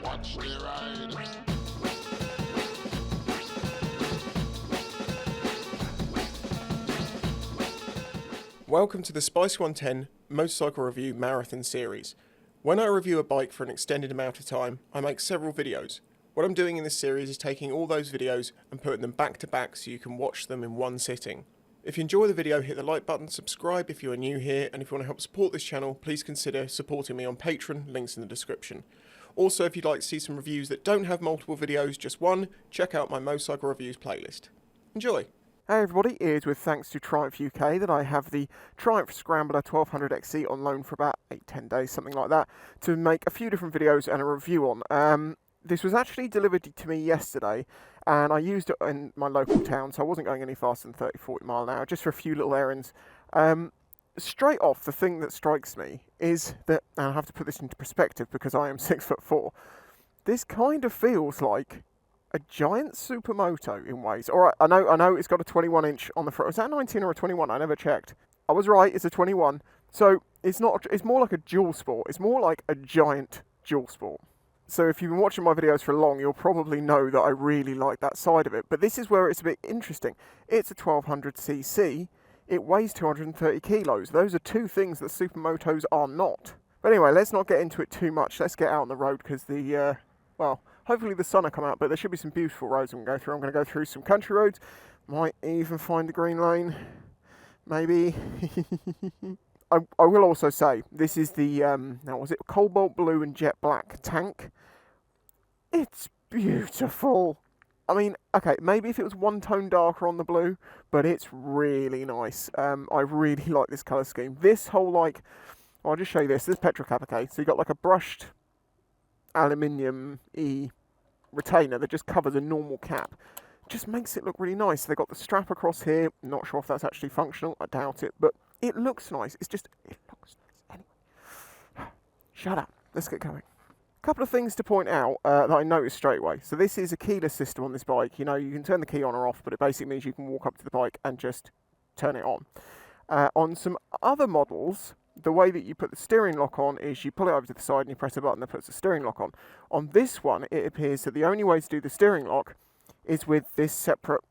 Watch the ride. Welcome to the Spice 110 Motorcycle Review Marathon Series. When I review a bike for an extended amount of time, I make several videos. What I'm doing in this series is taking all those videos and putting them back to back so you can watch them in one sitting. If you enjoy the video, hit the like button, subscribe if you are new here, and if you want to help support this channel, please consider supporting me on Patreon, links in the description. Also, if you'd like to see some reviews that don't have multiple videos, just one, check out my Motorcycle Reviews playlist. Enjoy! Hey everybody, it is with thanks to Triumph UK that I have the Triumph Scrambler 1200XC on loan for about 8-10 days, something like that, to make a few different videos and a review on. This was actually delivered to me yesterday, and I used it in my local town, so I wasn't going any faster than 30-40 mile an hour, just for a few little errands. Straight off, the thing that strikes me is that, and I have to put this into perspective because I am 6'4", this kind of feels like a giant supermoto in ways. Alright, I know it's got a 21 inch on the front. Was that a 19 or a 21? I never checked. I was right, it's a 21. So it's more like a dual sport. It's more like a giant dual sport. So if you've been watching my videos for long, you'll probably know that I really like that side of it. But this is where it's a bit interesting. It's a 1200cc. It weighs 230 kilos. Those are two things that supermotos are not. But anyway, let's not get into it too much. Let's get out on the road because well, hopefully the sun will come out, but there should be some beautiful roads we can go through. I'm going to go through some country roads. Might even find the green lane. Maybe. I will also say, this is the, now was it cobalt blue and jet black tank? It's beautiful. I mean, okay, maybe if it was one tone darker on the blue, but it's really nice. I really like this colour scheme. This whole, like, I'll just show you this. This is petrol cap, okay? So you've got like a brushed aluminium-y retainer that just covers a normal cap. Just makes it look really nice. They've got the strap across here. Not sure if that's actually functional. I doubt it, but it looks nice. It looks nice. Anyway, shut up. Let's get going. A couple of things to point out that I noticed straight away. So this is a keyless system on this bike. You know, you can turn the key on or off, but it basically means you can walk up to the bike and just turn it on. On some other models, the way that you put the steering lock on is you pull it over to the side and you press a button that puts the steering lock on. On this one, it appears that the only way to do the steering lock is with this separate,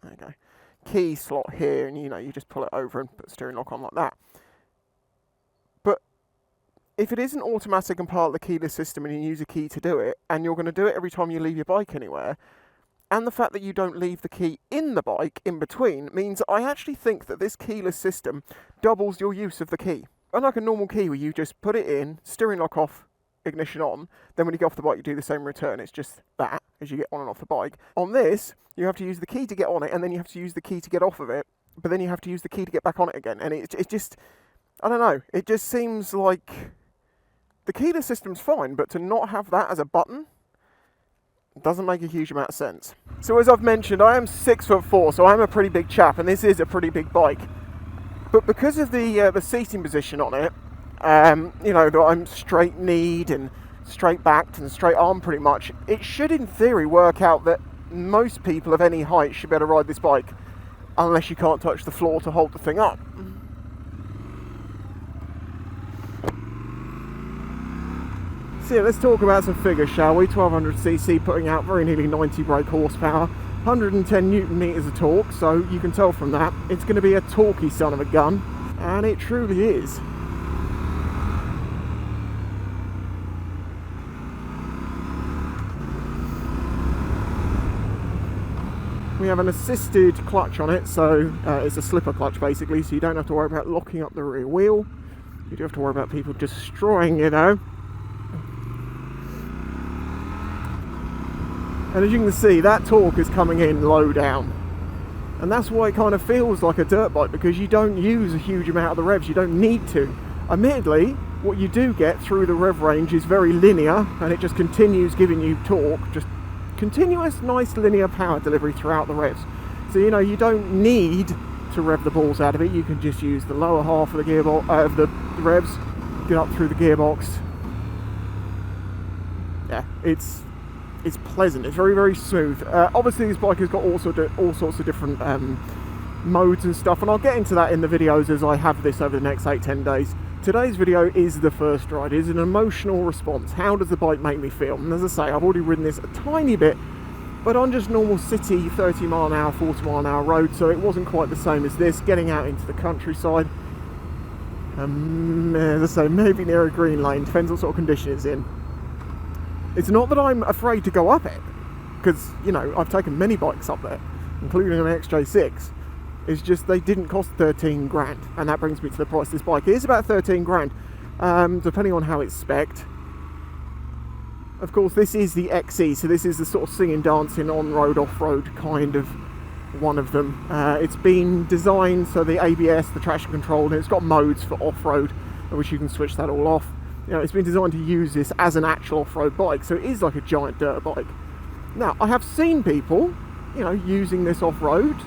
there you go, key slot here, and you just pull it over and put the steering lock on like that. But if it isn't automatic and part of the keyless system and you use a key to do it, and you're going to do it every time you leave your bike anywhere, and the fact that you don't leave the key in the bike in between means I actually think that this keyless system doubles your use of the key. Unlike a normal key where you just put it in, steering lock off, ignition on, then when you get off the bike you do the same return. It's just that as you get on and off the bike. On this, you have to use the key to get on it, and then you have to use the key to get off of it, but then you have to use the key to get back on it again. And it just, I don't know, it just seems like the keyless system's fine, but to not have that as a button doesn't make a huge amount of sense. So as I've mentioned, I am 6'4", so I'm a pretty big chap, and this is a pretty big bike. But because of the seating position on it, you know, that I'm straight-kneed and straight-backed and straight-armed pretty much, it should in theory work out that most people of any height should be able to ride this bike, unless you can't touch the floor to hold the thing up. So yeah, let's talk about some figures, shall we? 1200cc putting out very nearly 90 brake horsepower, 110 newton meters of torque, so you can tell from that it's going to be a torquey son of a gun, and it truly is. We have an assisted clutch on it, so it's a slipper clutch basically, so you don't have to worry about locking up the rear wheel. You do have to worry about people destroying you though. And as you can see, that torque is coming in low down. And that's why it kind of feels like a dirt bike, because you don't use a huge amount of the revs, you don't need to. Admittedly, what you do get through the rev range is very linear, and it just continues giving you torque, just continuous, nice linear power delivery throughout the revs. So, you know, you don't need to rev the balls out of it, you can just use the lower half of the gearbox, of the revs, get up through the gearbox. Yeah, it's pleasant. It's very, very smooth. Obviously, this bike has got all sorts of different modes and stuff, and I'll get into that in the videos as I have this over the next 8-10 days. Today's video is the first ride. It's an emotional response. How does the bike make me feel? And as I say, I've already ridden this a tiny bit, but on just normal city 30 mile an hour, 40 mile an hour road, so it wasn't quite the same as this. Getting out into the countryside, as I say, maybe near a green lane, depends what sort of condition it's in. It's not that I'm afraid to go up it, because, you know, I've taken many bikes up there, including an XJ6. It's just they didn't cost 13 grand, and that brings me to the price of this bike. It is about 13 grand, depending on how it's spec'd. Of course, this is the XE, so this is the sort of singing, dancing, on-road, off-road kind of one of them. It's been designed so the ABS, the traction control, and it's got modes for off-road, which you can switch that all off. You know, it's been designed to use this as an actual off-road bike, so it is like a giant dirt bike. Now, I have seen people, you know, using this off-road,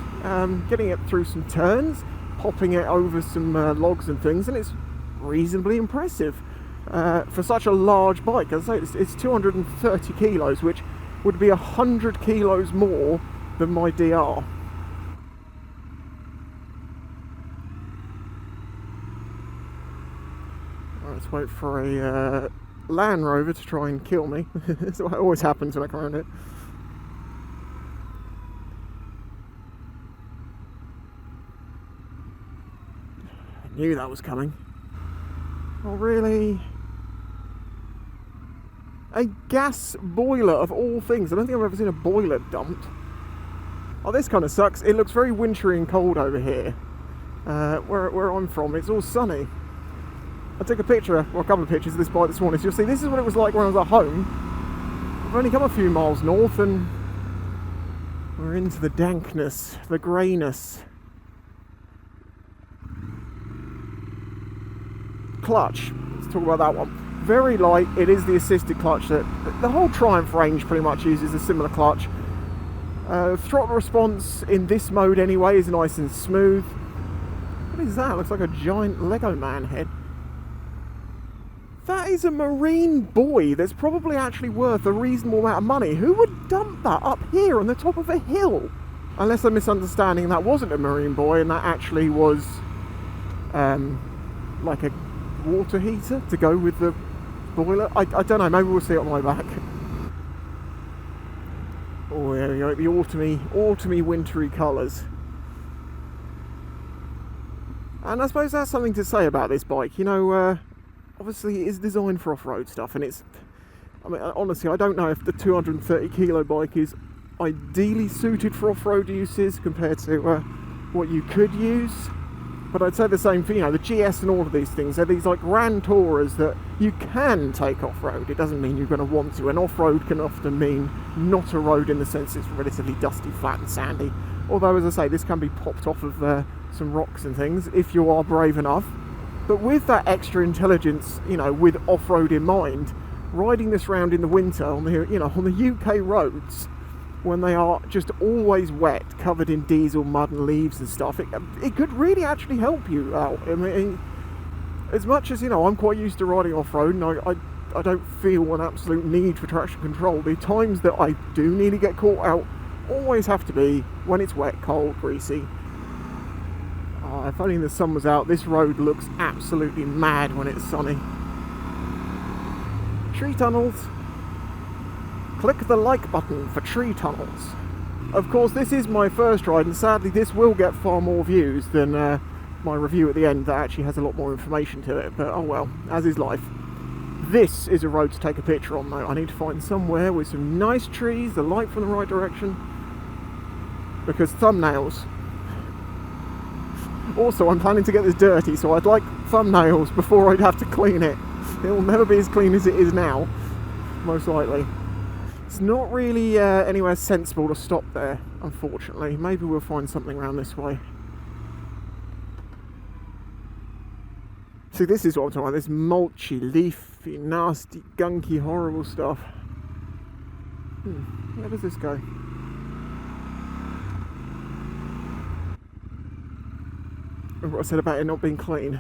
getting it through some turns, popping it over some logs and things, and it's reasonably impressive for such a large bike. As I say, it's 230 kilos, which would be 100 kilos more than my DR. Let's wait for a Land Rover to try and kill me. That's what always happens when I come around it. I knew that was coming. Oh, really? A gas boiler of all things. I don't think I've ever seen a boiler dumped. Oh, this kind of sucks. It looks very wintry and cold over here. Where I'm from, it's all sunny. I took a picture, well, a couple of pictures of this bike this morning, so you'll see this is what it was like when I was at home. I've only come a few miles north and we're into the dankness, the greyness. Clutch, let's talk about that one. Very light. It is the assisted clutch that the whole Triumph range pretty much uses a similar clutch. Throttle response in this mode anyway is nice and smooth. What is that? Looks like a giant Lego man head. That is a marine buoy that's probably actually worth a reasonable amount of money. Who would dump that up here on the top of a hill? Unless I'm misunderstanding, that wasn't a marine buoy and that actually was like a water heater to go with the boiler. I don't know, maybe we'll see it on my back. Oh, there we go, the autumny wintry colours. And I suppose that's something to say about this bike. You know, obviously it is designed for off-road stuff, and it's, I mean, honestly, I don't know if the 230 kilo bike is ideally suited for off-road uses compared to what you could use. But I'd say the same for, you know, the GS and all of these things. They're these like Grand Tourers that you can take off-road. It doesn't mean you're going to want to. And off-road can often mean not a road in the sense it's relatively dusty, flat and sandy. Although, as I say, this can be popped off of some rocks and things if you are brave enough. But with that extra intelligence, you know, with off-road in mind, riding this round in the winter on the, you know, on the UK roads, when they are just always wet, covered in diesel, mud and leaves and stuff, it could really actually help you out. I mean, as much as, you know, I'm quite used to riding off-road and I don't feel an absolute need for traction control, the times that I do nearly get caught out always have to be when it's wet, cold, greasy. If only the sun was out. This road looks absolutely mad when it's sunny. Tree tunnels. Click the like button for tree tunnels. Of course, this is my first ride, and sadly this will get far more views than my review at the end that actually has a lot more information to it, but oh well, as is life. This is a road to take a picture on though. I need to find somewhere with some nice trees, the light from the right direction, because thumbnails. Also, I'm planning to get this dirty, so I'd like thumbnails before I'd have to clean it. It'll never be as clean as it is now, most likely. It's not really anywhere sensible to stop there, unfortunately. Maybe we'll find something around this way. See, this is what I'm talking about, this mulchy, leafy, nasty, gunky, horrible stuff. Where does this go? Remember what I said about it not being clean?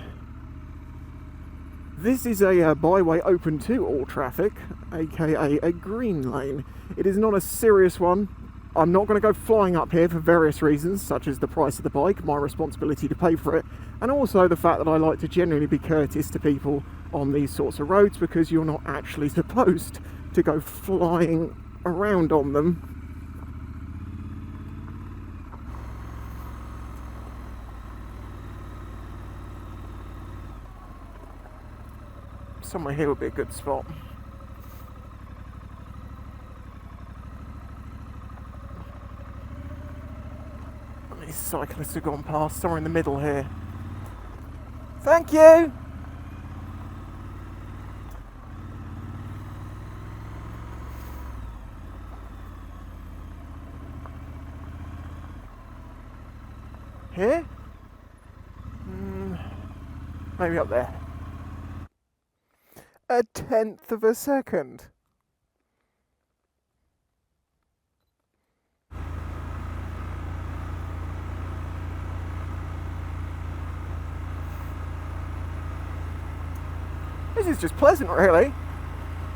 This is a byway open to all traffic, aka a green lane. It is not a serious one, I'm not going to go flying up here for various reasons, such as the price of the bike, my responsibility to pay for it, and also the fact that I like to genuinely be courteous to people on these sorts of roads, because you're not actually supposed to go flying around on them. Somewhere here would be a good spot. These cyclists have gone past, somewhere in the middle here. Thank you! Here? Maybe up there. 1/10 of a second. This is just pleasant, really.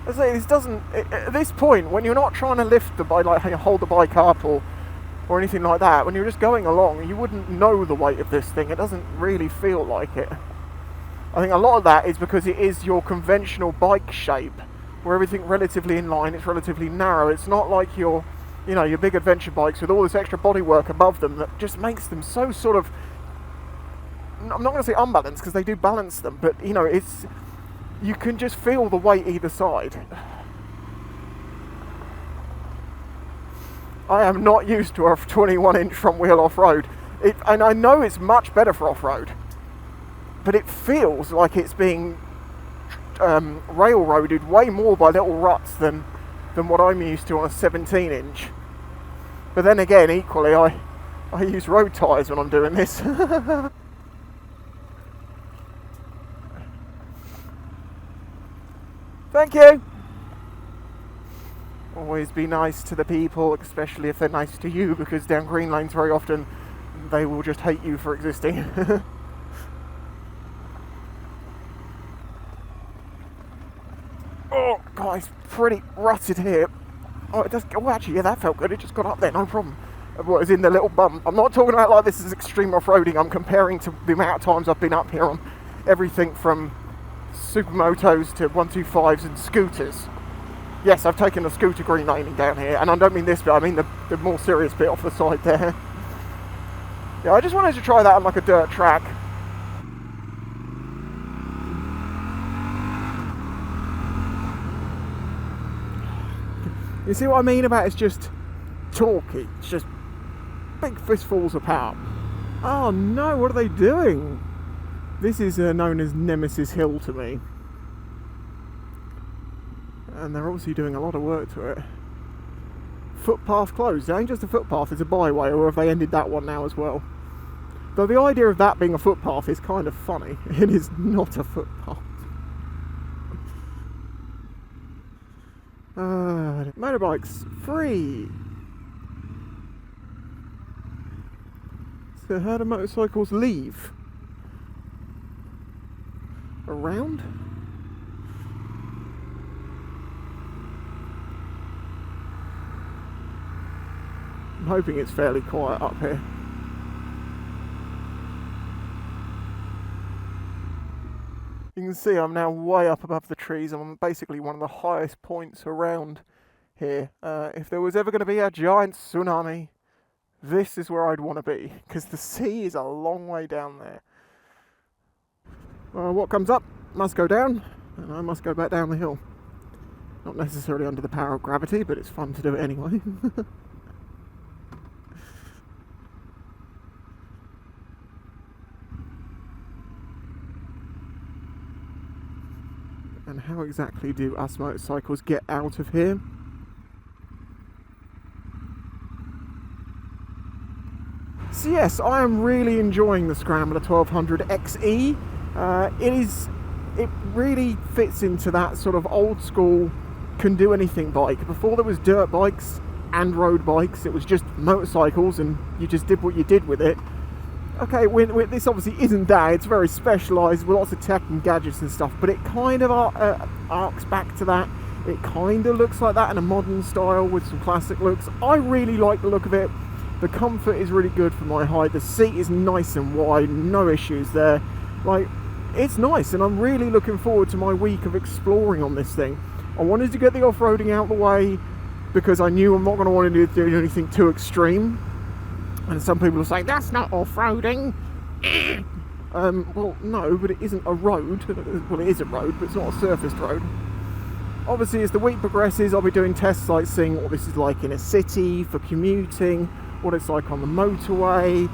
I say, this doesn't, at this point, when you're not trying to lift the bike, like hold the bike up or anything like that, when you're just going along, you wouldn't know the weight of this thing. It doesn't really feel like it. I think a lot of that is because it is your conventional bike shape, where everything relatively in line, it's relatively narrow. It's not like your big adventure bikes with all this extra bodywork above them that just makes them so sort of, I'm not going to say unbalanced, because they do balance them, but it's, you can just feel the weight either side. I am not used to a 21-inch front wheel off-road, and I know it's much better for off-road, but it feels like it's being railroaded way more by little ruts than what I'm used to on a 17-inch. But then again, equally, I use road tyres when I'm doing this. Thank you! Always be nice to the people, especially if they're nice to you, because down green lanes very often they will just hate you for existing. Oh god, it's pretty rutted here. Oh, it does. Oh, actually, yeah, that felt good. It just got up there, no problem. What is in the little bump? I'm not talking about like this is extreme off-roading. I'm comparing to the amount of times I've been up here on everything from supermotos to 125s and scooters. Yes, I've taken a scooter green laning down here, and I don't mean this bit, I mean the more serious bit off the side there. Yeah, I just wanted to try that on like a dirt track. You see what I mean about it's just torquey, it's just big fistfuls of power. Oh no, what are they doing? This is known as Nemesis Hill to me. And they're obviously doing a lot of work to it. Footpath closed. It ain't just a footpath, it's a byway, or have they ended that one now as well? Though the idea of that being a footpath is kind of funny. It is not a footpath. Motorbikes free. So how do motorcycles leave? Around? I'm hoping it's fairly quiet up here. You can see I'm now way up above the trees. I'm on basically one of the highest points around here. If there was ever going to be a giant tsunami, this is where I'd want to be, because the sea is a long way down there. What comes up must go down, and I must go back down the hill. Not necessarily under the power of gravity, but it's fun to do it anyway. And how exactly do us motorcycles get out of here? So yes, I am really enjoying the Scrambler 1200 XE. It really fits into that sort of old school can do anything bike. Before there was dirt bikes and road bikes, it was just motorcycles and you just did what you did with it. Okay, this obviously isn't that, it's very specialised with lots of tech and gadgets and stuff, but it kind of arcs back to that. It kind of looks like that in a modern style with some classic looks. I really like the look of it. The comfort is really good for my height. The seat is nice and wide, no issues there. Like, it's nice, and I'm really looking forward to my week of exploring on this thing. I wanted to get the off-roading out of the way because I knew I'm not going to want to do anything too extreme. And some people will say, that's not off-roading. Well, no, but it isn't a road. Well, it is a road, but it's not a surfaced road. Obviously, as the week progresses, I'll be doing test sites, seeing what this is like in a city, for commuting, what it's like on the motorway,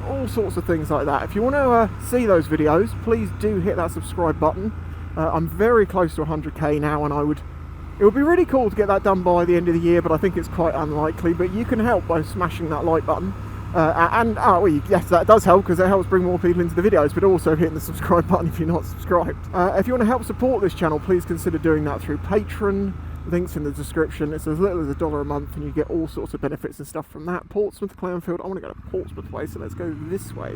all sorts of things like that. If you want to see those videos, please do hit that subscribe button. I'm very close to 100k now, and it would be really cool to get that done by the end of the year, but I think it's quite unlikely. But you can help by smashing that like button. Well, yes, that does help because it helps bring more people into the videos, but also hitting the subscribe button if you're not subscribed. If you want to help support this channel, please consider doing that through Patreon. Links in the description. It's as little as $1 a month, and you get all sorts of benefits and stuff from that. Portsmouth, Clownfield. I want to go to Portsmouth way, so let's go this way.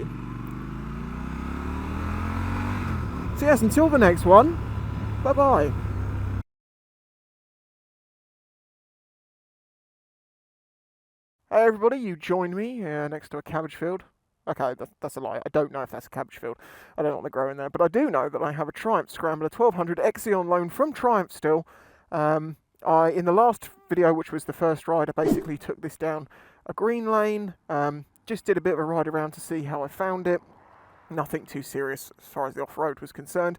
So yes, until the next one, bye-bye. Hey everybody, you joined me next to a cabbage field. Okay, that's a lie. I don't know if that's a cabbage field. I don't know what they grow in there, but I do know that I have a Triumph Scrambler 1200 XE on loan from Triumph still. In the last video, which was the first ride, I basically took this down a green lane, just did a bit of a ride around to see how I found it. Nothing too serious as far as the off-road was concerned.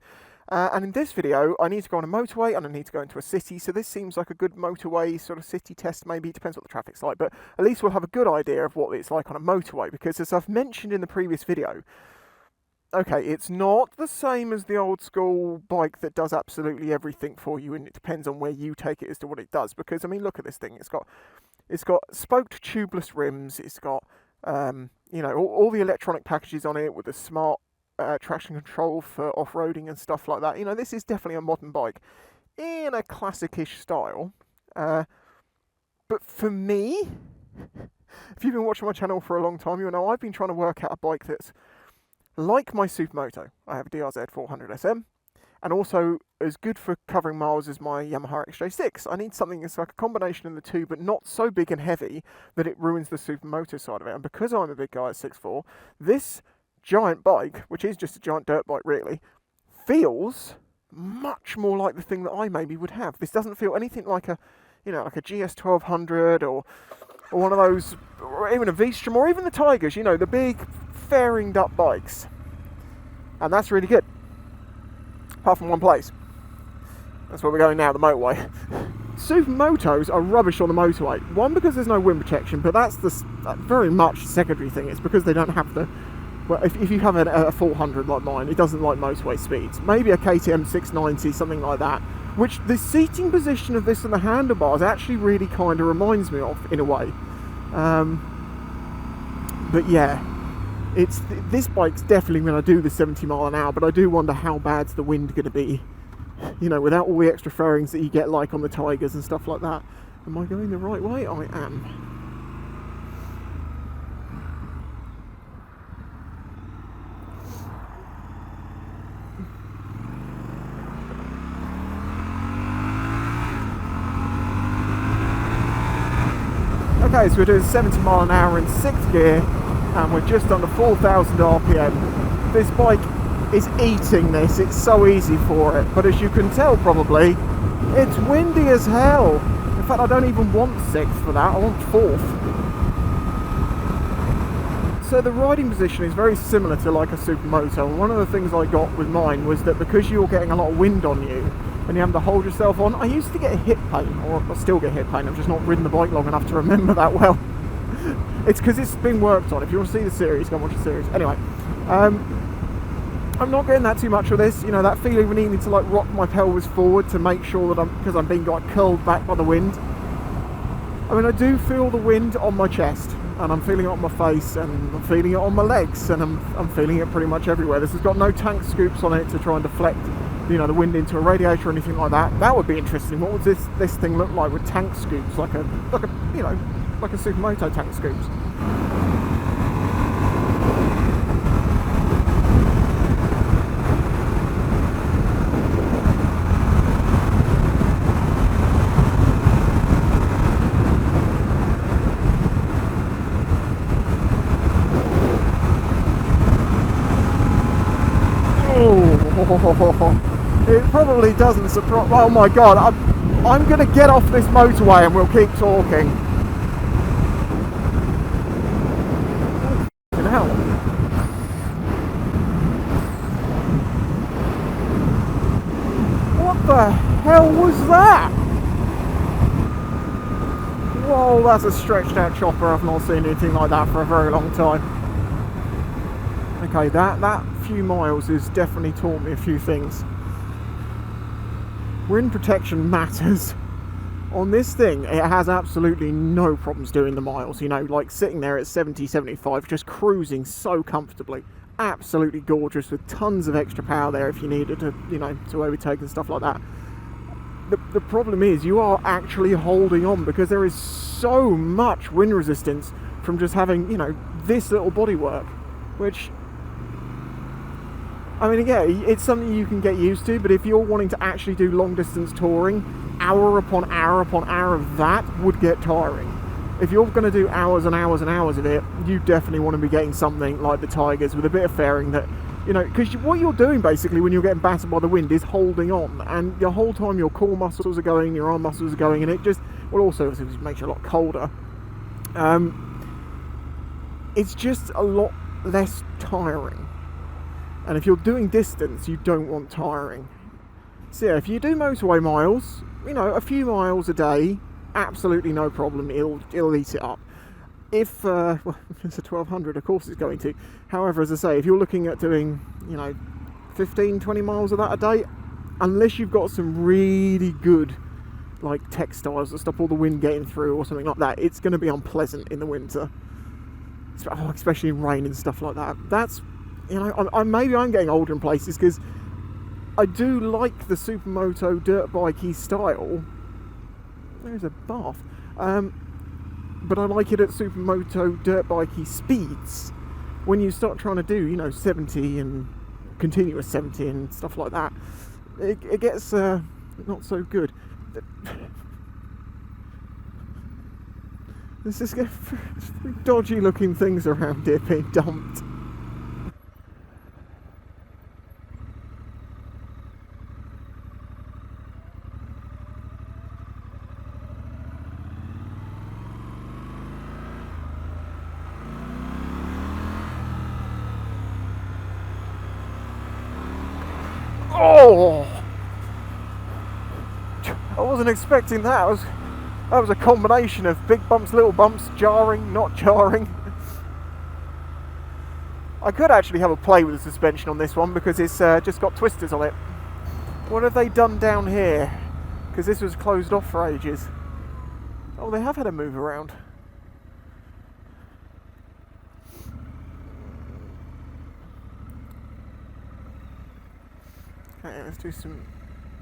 And in this video, I need to go on a motorway and I need to go into a city. So this seems like a good motorway sort of city test, maybe. It depends what the traffic's like, but at least we'll have a good idea of what it's like on a motorway. Because as I've mentioned in the previous video, okay, it's not the same as the old school bike that does absolutely everything for you, and it depends on where you take it as to what it does. Because I mean, look at this thing. It's got spoked tubeless rims. It's got you know, all the electronic packages on it with the smart traction control for off-roading and stuff like that. You know, this is definitely a modern bike in a classic-ish style. But for me, if you've been watching my channel for a long time, you know I've been trying to work out a bike that's like my Supermoto. I have a DRZ 400 SM, and also as good for covering miles as my Yamaha XJ6. I need something that's like a combination of the two, but not so big and heavy that it ruins the Supermoto side of it. And because I'm a big guy at 6'4", this giant bike, which is just a giant dirt bike really, feels much more like the thing that I maybe would have. This doesn't feel anything like a, you know, like a GS 1200 or one of those, or even a V-Strom, or even the Tigers, you know, the big fairinged up bikes. And that's really good. Apart from one place. That's where we're going now, the motorway. Supermotos are rubbish on the motorway. One, because there's no wind protection, but that's very much a secondary thing. It's because they don't have the... Well, if you have a 400 like mine, it doesn't like motorway speeds. Maybe a KTM 690, something like that. Which the seating position of this and the handlebars actually really kind of reminds me of, in a way. But yeah, this bike's definitely going to do the 70 mile an hour, but I do wonder how bad's the wind going to be. You know, without all the extra fairings that you get like on the Tigers and stuff like that. Am I going the right way? I am. Okay, so we're doing 70 mile an hour in 6th gear, and we're just under 4,000 RPM. This bike is eating this, it's so easy for it, but as you can tell probably, it's windy as hell. In fact, I don't even want 6th for that, I want 4th. So the riding position is very similar to like a Supermoto, and one of the things I got with mine was that because you're getting a lot of wind on you, and you have to hold yourself on, I used to get hip pain, or I still get hip pain, I've just not ridden the bike long enough to remember that well. It's because it's been worked on. If you want to see the series, go and watch the series. Anyway, I'm not getting that too much with this, you know, that feeling of needing to like rock my pelvis forward to make sure that because I'm being like curled back by the wind. I mean, I do feel the wind on my chest, and I'm feeling it on my face, and I'm feeling it on my legs, and I'm feeling it pretty much everywhere. This has got no tank scoops on it to try and deflect, you know, the wind into a radiator or anything like that. That would be interesting. What would this thing look like with tank scoops, like a you know, like a Supermoto tank scoops? It probably doesn't surprise. Oh my god, I'm going to get off this motorway and we'll keep talking. Fucking hell. What the hell was that? Whoa, that's a stretched out chopper. I've not seen anything like that for a very long time. Okay, that few miles has definitely taught me a few things. Wind protection matters. On this thing, it has absolutely no problems doing the miles, you know, like sitting there at 70, 75, just cruising so comfortably. Absolutely gorgeous, with tons of extra power there if you needed to, you know, to overtake and stuff like that. The problem is you are actually holding on because there is so much wind resistance from just having, you know, this little bodywork, which, I mean, again, it's something you can get used to, but if you're wanting to actually do long distance touring, hour upon hour upon hour of that would get tiring. If you're going to do hours and hours and hours of it, you definitely want to be getting something like the Tigers with a bit of fairing that, you know, because what you're doing basically when you're getting battered by the wind is holding on, and the whole time your core muscles are going, your arm muscles are going, and it just, well, also it makes you a lot colder. It's just a lot less tiring. And if you're doing distance, you don't want tiring. So yeah, if you do motorway miles, you know, a few miles a day, absolutely no problem, it'll eat it up. If, well, if it's a 1200, of course it's going to. However, as I say, if you're looking at doing, you know, 15, 20 miles of that a day, unless you've got some really good, like, textiles that stop all the wind getting through or something like that, it's going to be unpleasant in the winter. Especially in rain and stuff like that. That's, you know, maybe I'm getting older in places because I do like the Supermoto dirt bikey style. There's a bath. But I like it at Supermoto dirt bikey speeds. When you start trying to do, you know, 70 and continuous 70 and stuff like that, it gets not so good. There's just dodgy looking things around here being dumped. Oh! I wasn't expecting that. That was a combination of big bumps, little bumps, jarring, not jarring. I could actually have a play with the suspension on this one because it's just got twisters on it. What have they done down here? Because this was closed off for ages. Oh, they have had a move around. Okay, let's do some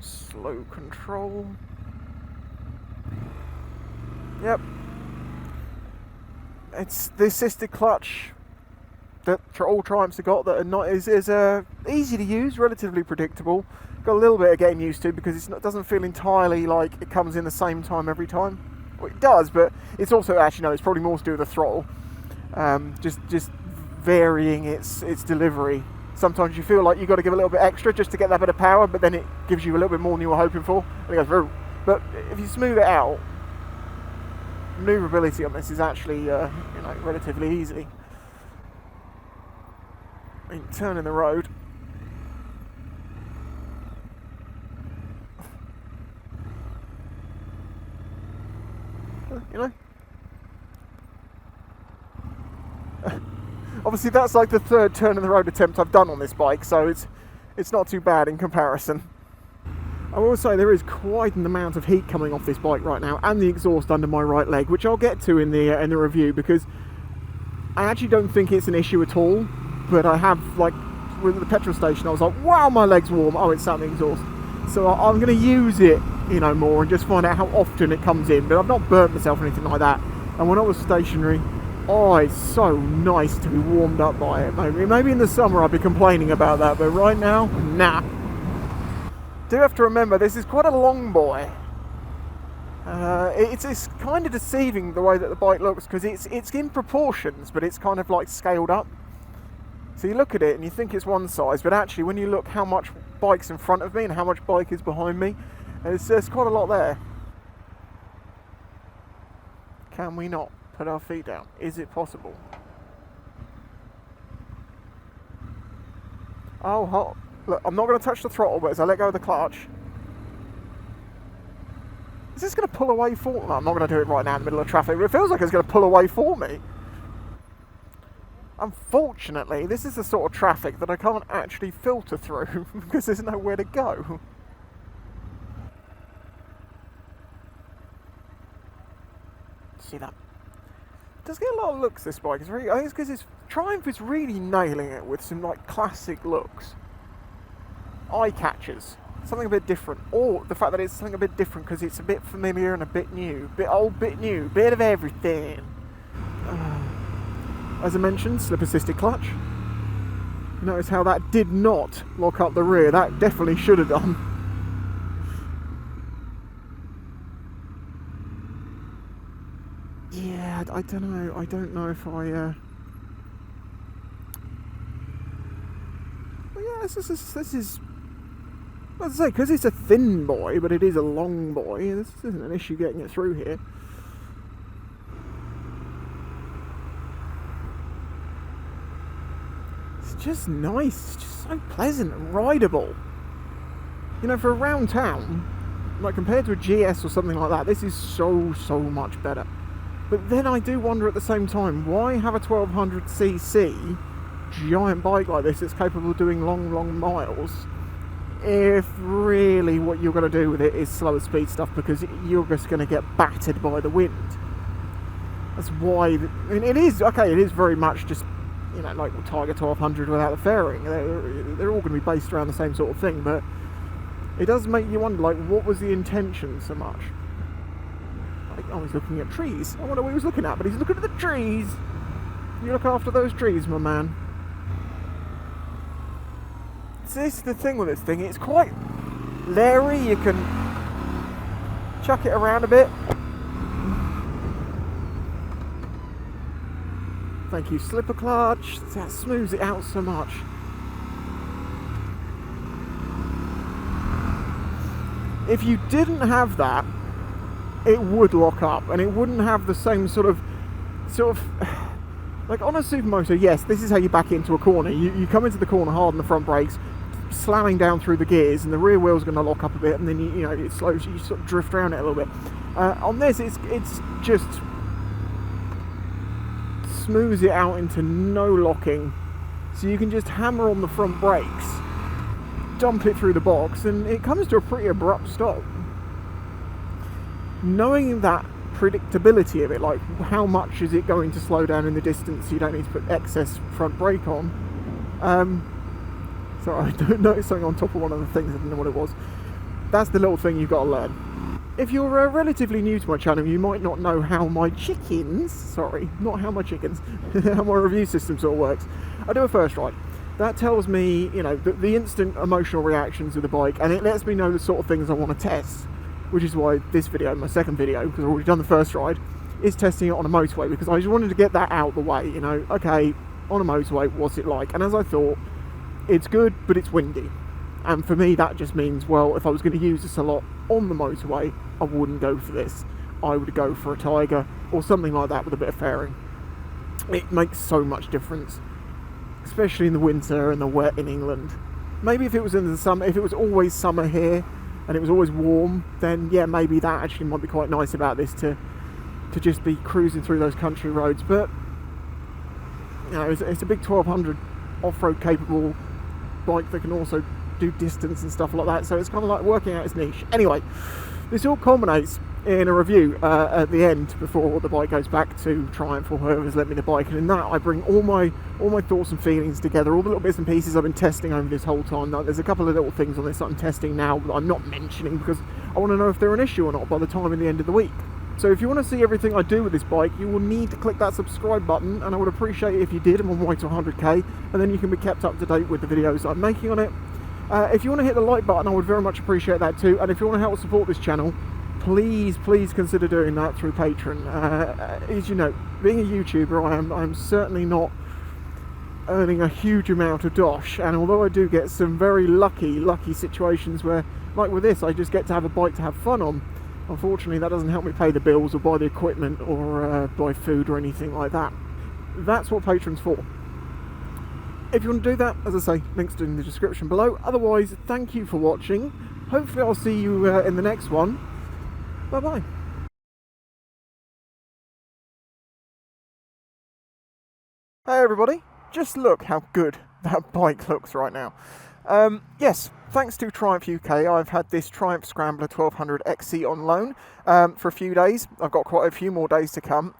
slow control. Yep. It's the assisted clutch that all Triumphs have got that are not is easy to use, relatively predictable. Got a little bit of getting used to because it doesn't feel entirely like it comes in the same time every time. Well, it does, but it's also actually, no, it's probably more to do with the throttle. Just varying its delivery. Sometimes you feel like you've got to give a little bit extra just to get that bit of power, but then it gives you a little bit more than you were hoping for, and it goes through. But if you smooth it out, maneuverability on this is actually, you know, relatively easy. I mean, turning the road. You know? Obviously that's like the third turn in the road attempt I've done on this bike, so it's not too bad in comparison. I will say there is quite an amount of heat coming off this bike right now, and the exhaust under my right leg, which I'll get to in the review, because I actually don't think it's an issue at all. But I have, like, with the petrol station, I was like, wow, my leg's warm. Oh, it's sat in the exhaust. So I'm going to use it, you know, more and just find out how often it comes in. But I've not burnt myself or anything like that. And when I was stationary, oh, it's so nice to be warmed up by it. Maybe in the summer I'd be complaining about that, but right now, nah. Do have to remember, this is quite a long boy. It's kind of deceiving the way that the bike looks, because it's in proportions, but it's kind of like scaled up. So you look at it and you think it's one size, but actually when you look how much bike's in front of me and how much bike is behind me. And it's quite a lot there. Can we not put our feet down? Is it possible? Oh, look, I'm not going to touch the throttle, but as I let go of the clutch, is this going to pull away for me? No, I'm not going to do it right now in the middle of traffic, but it feels like it's going to pull away for me. Unfortunately, this is the sort of traffic that I can't actually filter through because there's nowhere to go. See that? It does get a lot of looks, this bike. I think it's because Triumph is really nailing it with some like classic looks. Eye catchers. Something a bit different. Or the fact that it's something a bit different because it's a bit familiar and a bit new. Bit old, bit new. Bit of everything. As I mentioned, slip-assisted clutch. Notice how that did not lock up the rear. That definitely should have done. Yeah, I don't know. I don't know if I... Well, yeah, this is... As I say, because it's a thin boy, but it is a long boy, this isn't an issue getting it through here. It's just nice. It's just so pleasant and rideable. You know, for around town, like compared to a GS or something like that, this is so much better. But then I do wonder at the same time, why have a 1200cc giant bike like this that's capable of doing long miles if really what you're going to do with it is slower speed stuff, because you're just going to get battered by the wind. That's why, I mean, it is very much just, you know, like the Tiger 1200 without the fairing. They're all going to be based around the same sort of thing, but it does make you wonder, like, what was the intention so much? Like, oh, he's looking at trees. I wonder what he was looking at, but he's looking at the trees. You look after those trees, my man. So this is the thing with this thing, it's quite leery. You can chuck it around a bit. Thank you, slipper clutch. That smooths it out so much. If you didn't have that, it would lock up, and it wouldn't have the same sort of like on a supermoto. Yes, this is how you back into a corner. You come into the corner hard on the front brakes, slamming down through the gears, and the rear wheel's going to lock up a bit, and then you know it slows. You sort of drift around it a little bit. On this, it's just smooths it out into no locking, so you can just hammer on the front brakes, dump it through the box, and it comes to a pretty abrupt stop. Knowing that predictability of it, like how much is it going to slow down in the distance, so you don't need to put excess front brake on. Sorry, I don't notice something on top of one of the things, I didn't know what it was. That's the little thing you've got to learn. If you're relatively new to my channel, you might not know how my chickens, how my review system sort of works. I do a first ride. That tells me, you know, the instant emotional reactions of the bike, and it lets me know the sort of things I want to test, which is why this video, my second video, because I've already done the first ride, is testing it on a motorway, because I just wanted to get that out of the way, you know, okay, on a motorway, what's it like? And as I thought, it's good, but it's windy. And for me, that just means, well, if I was going to use this a lot on the motorway, I wouldn't go for this. I would go for a Tiger or something like that with a bit of fairing. It makes so much difference, especially in the winter and the wet in England. Maybe if it was in the summer, if it was always summer here and it was always warm, then yeah, maybe that actually might be quite nice about this, to just be cruising through those country roads. But you know, it's a big 1200 off-road capable bike that can also do distance and stuff like that, so it's kind of like working out its niche. Anyway, this all culminates in a review at the end, before the bike goes back to Triumph or whoever's lent me the bike, and in that I bring all my thoughts and feelings together, all the little bits and pieces I've been testing over this whole time. Now, there's a couple of little things on this that I'm testing now that I'm not mentioning because I want to know if they're an issue or not by the time in the end of the week. So if you want to see everything I do with this bike, you will need to click that subscribe button, and I would appreciate it if you did. I'm on my way to 100k, and then you can be kept up to date with the videos I'm making on it. If you want to hit the like button, I would very much appreciate that too. And if you want to help support this channel, please consider doing that through Patreon. As you know, being a YouTuber, I'm certainly not earning a huge amount of dosh, and although I do get some very lucky situations where, like with this, I just get to have a bike to have fun on, unfortunately that doesn't help me pay the bills or buy the equipment or buy food or anything like that. That's what Patreon's for. If you want to do that, as I say, links in the description below. Otherwise, thank you for watching. Hopefully I'll see you in the next one. Bye bye. Hey everybody, just look how good that bike looks right now. Yes, thanks to Triumph UK, I've had this Triumph Scrambler 1200 XC on loan for a few days. I've got quite a few more days to come.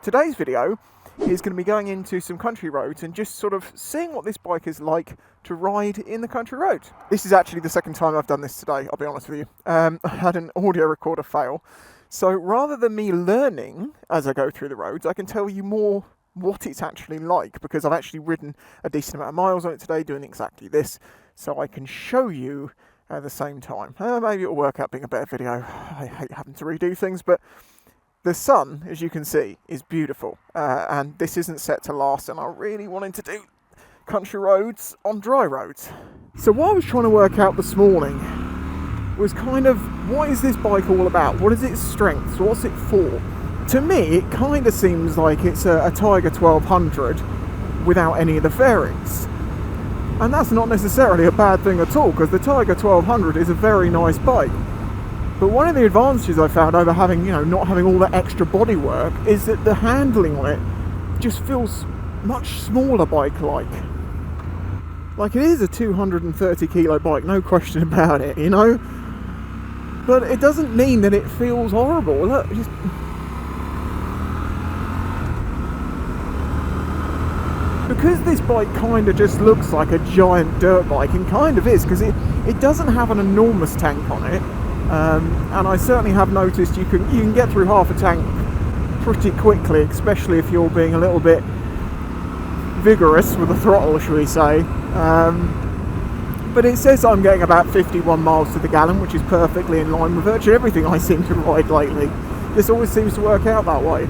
Today's video is going to be going into some country roads and just sort of seeing what this bike is like to ride in the country road. This is actually the second time I've done this today, I'll be honest with you. I had an audio recorder fail, so rather than me learning as I go through the roads, I can tell you more what it's actually like, because I've actually ridden a decent amount of miles on it today doing exactly this, so I can show you at the same time. Maybe it'll work out being a better video. I hate having to redo things, but the sun, as you can see, is beautiful, and this isn't set to last, and I really wanted to do country roads on dry roads. So what I was trying to work out this morning was kind of, what is this bike all about? What is its strengths? What's it for? To me, it kind of seems like it's a Tiger 1200 without any of the fairings. And that's not necessarily a bad thing at all, because the Tiger 1200 is a very nice bike. But one of the advantages I found over having, not having all that extra bodywork is that the handling on it just feels much smaller bike-like. Like, it is a 230 kilo bike, no question about it, But it doesn't mean that it feels horrible. Look, just... Because this bike kind of just looks like a giant dirt bike, and kind of is, because it doesn't have an enormous tank on it, and I certainly have noticed you can get through half a tank pretty quickly, especially if you're being a little bit vigorous with the throttle, shall we say. But it says I'm getting about 51 miles to the gallon, which is perfectly in line with virtually everything I seem to ride lately. This always seems to work out that way.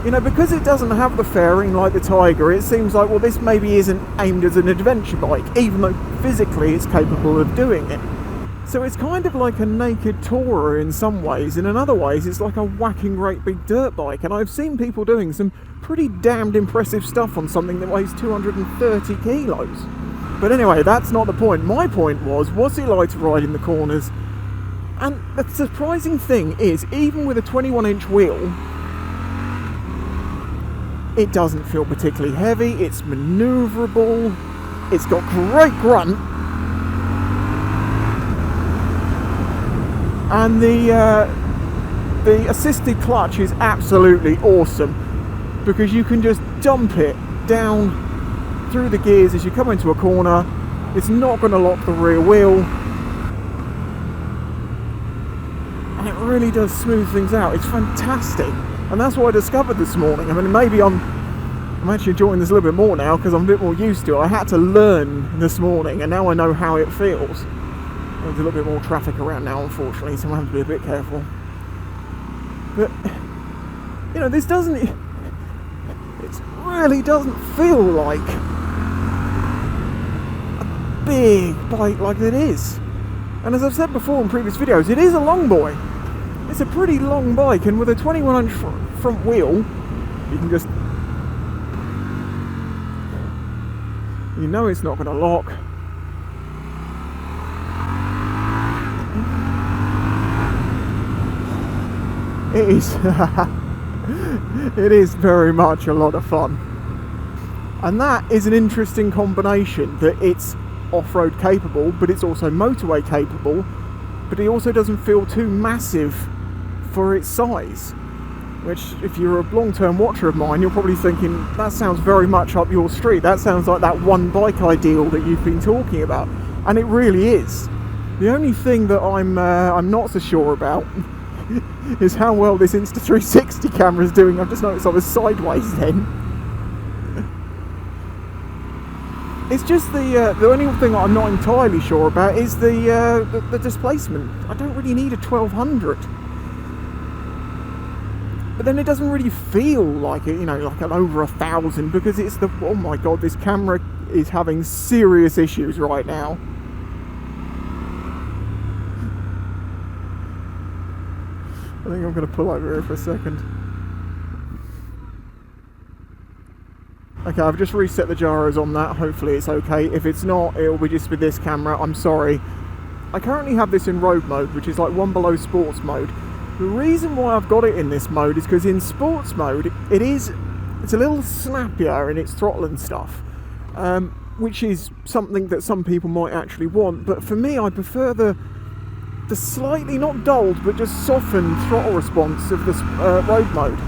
Because it doesn't have the fairing like the Tiger, it seems like, well, this maybe isn't aimed as an adventure bike, even though physically it's capable of doing it. So it's kind of like a naked tourer in some ways, and in other ways it's like a whacking great big dirt bike, and I've seen people doing some pretty damned impressive stuff on something that weighs 230 kilos. But anyway, that's not the point. My point was, what's it like to ride in the corners? And the surprising thing is, even with a 21-inch wheel, it doesn't feel particularly heavy, it's manoeuvrable, it's got great grunt, and the assisted clutch is absolutely awesome, because you can just dump it down through the gears as you come into a corner. It's not going to lock the rear wheel, and it really does smooth things out. It's fantastic. And that's what I discovered this morning. I mean, maybe I'm actually enjoying this a little bit more now because I'm a bit more used to it. I had to learn this morning, and now I know how it feels. There's a little bit more traffic around now, unfortunately, so I have to be a bit careful. But, this doesn't... It really doesn't feel like a big bike like it is. And as I've said before in previous videos, it is a long boy. It's a pretty long bike, and with a 21-inch front wheel, you can just... it's not going to lock. It is... it is very much a lot of fun. And that is an interesting combination, that it's off-road capable, but it's also motorway capable, but it also doesn't feel too massive for its size, which, if you're a long-term watcher of mine, you're probably thinking, that sounds very much up your street. That sounds like that one bike ideal that you've been talking about, and it really is. The only thing that I'm not so sure about is how well this Insta360 camera is doing. I've just noticed I was sideways then. It's just the only thing I'm not entirely sure about is the displacement. I don't really need a 1200. but then it doesn't really feel like it, you know, like an over 1,000, because it's the, oh my god, this camera is having serious issues right now. I think I'm going to pull over here for a second. Okay, I've just reset the gyros on that. Hopefully it's okay. If it's not, it'll be just with this camera. I'm sorry. I currently have this in road mode, which is like one below sports mode. The reason why I've got it in this mode is because in sports mode, it's a little snappier in its throttle and stuff, which is something that some people might actually want. But for me, I prefer the slightly, not dulled, but just softened throttle response of the road mode.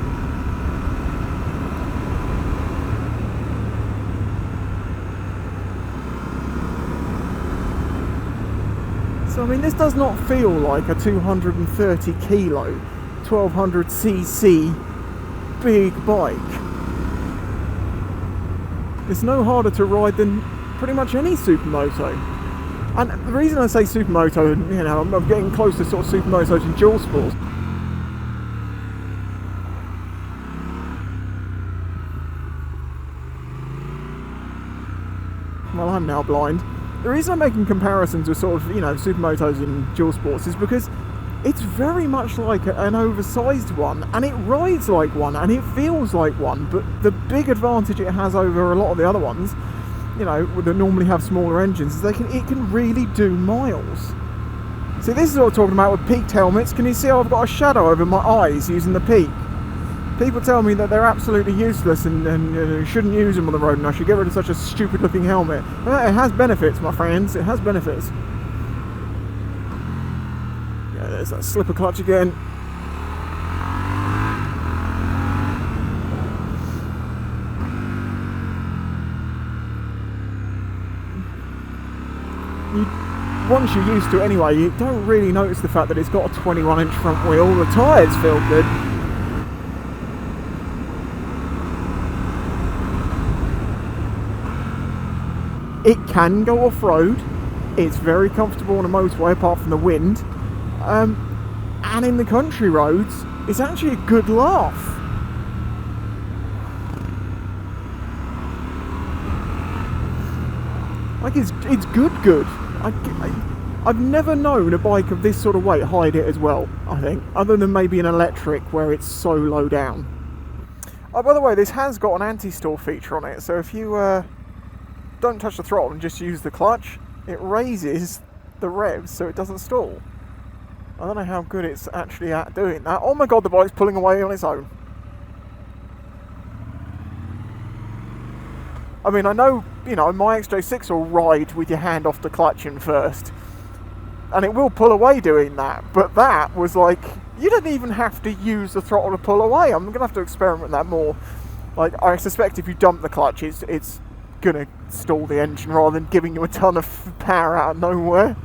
So I mean, this does not feel like a 230 kilo, 1200cc big bike. It's no harder to ride than pretty much any supermoto. And the reason I say supermoto, you know, I'm getting close to sort of supermotos and dual sports. Well, I'm now blind. The reason I'm making comparisons with sort of, you know, supermotos and dual sports is because it's very much like an oversized one, and it rides like one, and it feels like one. But the big advantage it has over a lot of the other ones, you know, that normally have smaller engines, is it can really do miles. See, this is what I'm talking about with peaked helmets. Can you see how I've got a shadow over my eyes using the peak? People tell me that they're absolutely useless and shouldn't use them on the road, and I should get rid of such a stupid looking helmet. Well, it has benefits, my friends. It has benefits. Yeah, there's that slipper clutch again. Once you're used to it anyway, you don't really notice the fact that it's got a 21-inch front wheel. The tyres feel good. It can go off-road. It's very comfortable on a motorway, apart from the wind. And in the country roads, it's actually a good laugh. Like, it's good. I've never known a bike of this sort of weight hide it as well, I think. Other than maybe an electric, where it's so low down. Oh, by the way, this has got an anti-stall feature on it, so if you don't touch the throttle and just use the clutch, it raises the revs so it doesn't stall. I don't know how good it's actually at doing that. Oh my god, the bike's pulling away on its own. I mean, I know, you know, my XJ6 will ride with your hand off the clutch in first, and it will pull away doing that, but that was like, you don't even have to use the throttle to pull away. I'm going to have to experiment with that more. Like, I suspect if you dump the clutch, it's going to stall the engine rather than giving you a ton of power out of nowhere.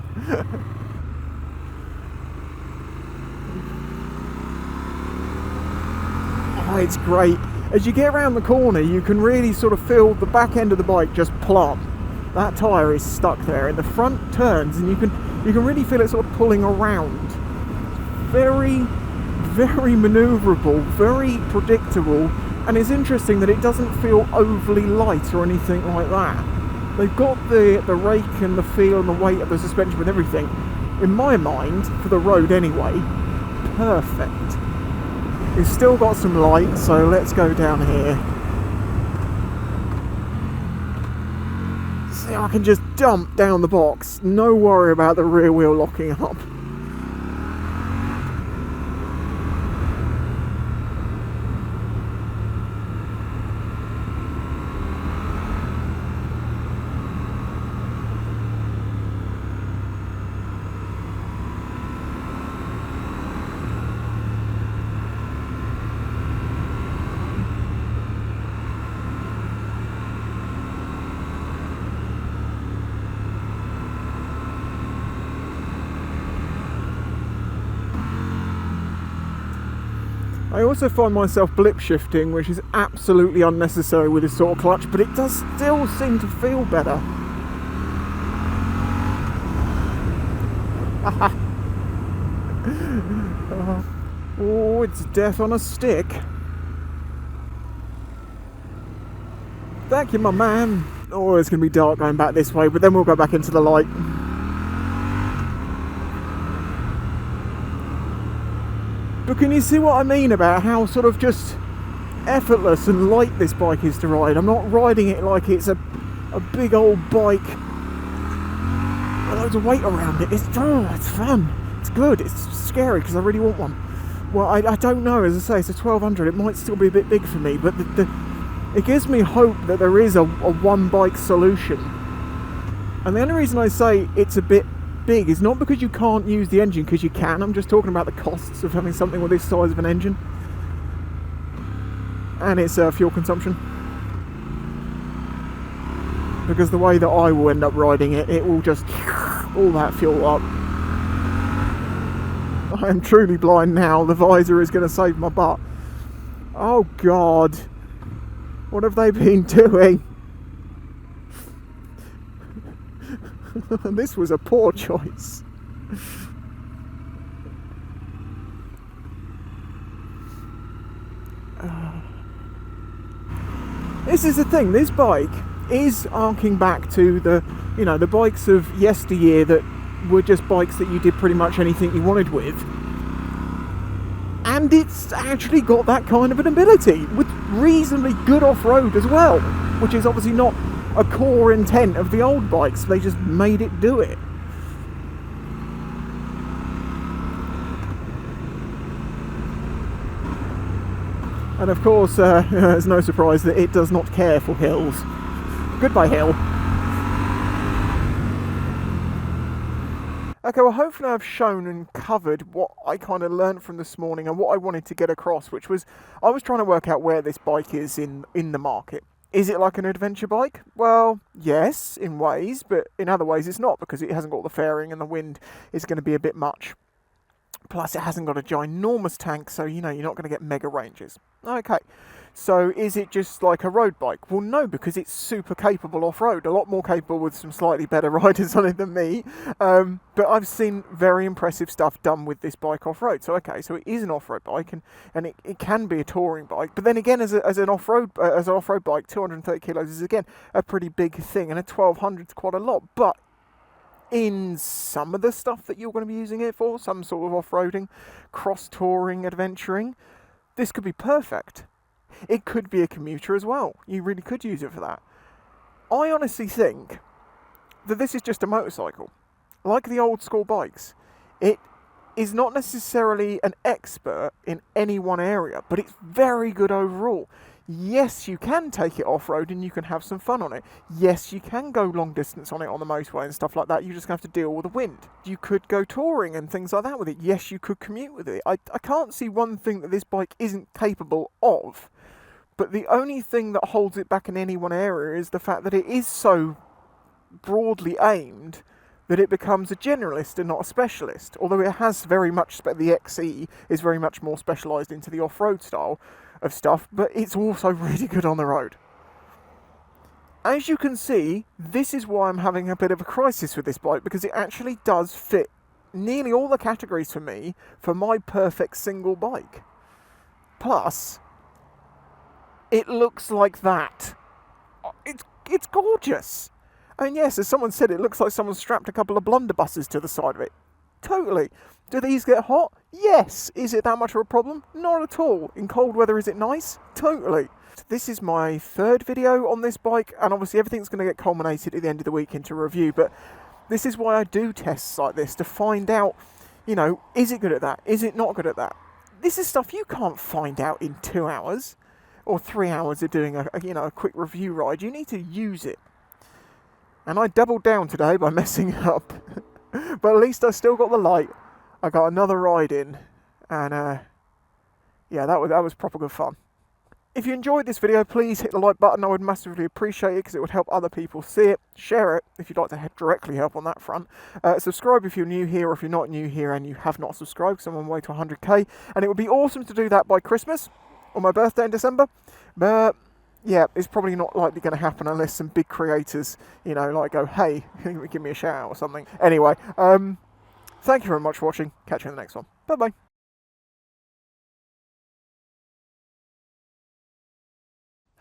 Oh, it's great. As you get around the corner, you can really sort of feel the back end of the bike just plumb. That tyre is stuck there, and the front turns, and you can really feel it sort of pulling around. Very, very manoeuvrable, very predictable, and it's interesting that it doesn't feel overly light or anything like that. They've got the rake and the feel and the weight of the suspension with everything, in my mind, for the road anyway, perfect. We've still got some light, so let's go down here. See, I can just dump down the box, no worry about the rear wheel locking up. I also find myself blip shifting, which is absolutely unnecessary with this sort of clutch, but it does still seem to feel better. Oh, it's death on a stick. Thank you, my man. Oh, it's going to be dark going back this way, but then we'll go back into the light. But can you see what I mean about how sort of just effortless and light this bike is to ride? I'm not riding it like it's a big old bike with loads of weight around it. It's fun. It's good. It's scary because I really want one. Well, I don't know. As I say, it's a 1200. It might still be a bit big for me, but it gives me hope that there is a one bike solution. And the only reason I say it's a bit big is not because you can't use the engine, because you can. I'm just talking about the costs of having something with this size of an engine and its fuel consumption. Because the way that I will end up riding it, it will just all that fuel up. I am truly blind now. The visor is going to save my butt. Oh God, what have they been doing? This was a poor choice. This is the thing, this bike is arcing back to the bikes of yesteryear that were just bikes that you did pretty much anything you wanted with. And it's actually got that kind of an ability, with reasonably good off-road as well, which is obviously not a core intent of the old bikes. They just made it do it. And of course, it's no surprise that it does not care for hills. Goodbye, hill. Okay, well, hopefully I've shown and covered what I kind of learned from this morning and what I wanted to get across, which was I was trying to work out where this bike is in the market. Is it like an adventure bike? Well, yes, in ways, but in other ways it's not, because it hasn't got the fairing and the wind is going to be a bit much. Plus, it hasn't got a ginormous tank, so, you're not going to get mega ranges. Okay, so is it just like a road bike? Well, no, because it's super capable off-road. A lot more capable with some slightly better riders on it than me. But I've seen very impressive stuff done with this bike off-road. So, okay, so it is an off-road bike, and it can be a touring bike. But then again, as an off-road bike, 230 kilos is, again, a pretty big thing, and a 1200 is quite a lot. But in some of the stuff that you're going to be using it for, some sort of off-roading, cross-touring, adventuring, this could be perfect. It could be a commuter as well. You really could use it for that. I honestly think that this is just a motorcycle. Like the old school bikes. It is not necessarily an expert in any one area, but it's very good overall. Yes, you can take it off-road and you can have some fun on it. Yes, you can go long distance on it on the motorway and stuff like that. You just have to deal with the wind. You could go touring and things like that with it. Yes, you could commute with it. I can't see one thing that this bike isn't capable of. But the only thing that holds it back in any one area is the fact that it is so broadly aimed that it becomes a generalist and not a specialist. Although it has very much, the XE is very much more specialised into the off-road style of stuff, but it's also really good on the road. As you can see, this is why I'm having a bit of a crisis with this bike, because it actually does fit nearly all the categories for me for my perfect single bike. Plus, it looks like that. It's gorgeous. And yes, as someone said, it looks like someone strapped a couple of blunderbusses to the side of it. Totally. Do these get hot? Yes. Is it that much of a problem? Not at all. In cold weather, is it nice? Totally. This is my third video on this bike, and obviously everything's going to get culminated at the end of the week into review, but this is why I do tests like this, to find out, is it good at that? Is it not good at that? This is stuff you can't find out in 2 hours or 3 hours of doing a quick review ride. You need to use it. And I doubled down today by messing up. But at least I still got the light. I got another ride in. And yeah, that was proper good fun. If you enjoyed this video, please hit the like button. I would massively appreciate it, because it would help other people see it. Share it if you'd like to directly help on that front. Subscribe if you're new here, or if you're not new here and you have not subscribed, because I'm on my way to 100k. And it would be awesome to do that by Christmas, or my birthday in December. But yeah, it's probably not likely going to happen unless some big creators, go, hey, give me a shout out or something. Anyway, thank you very much for watching. Catch you in the next one. Bye-bye.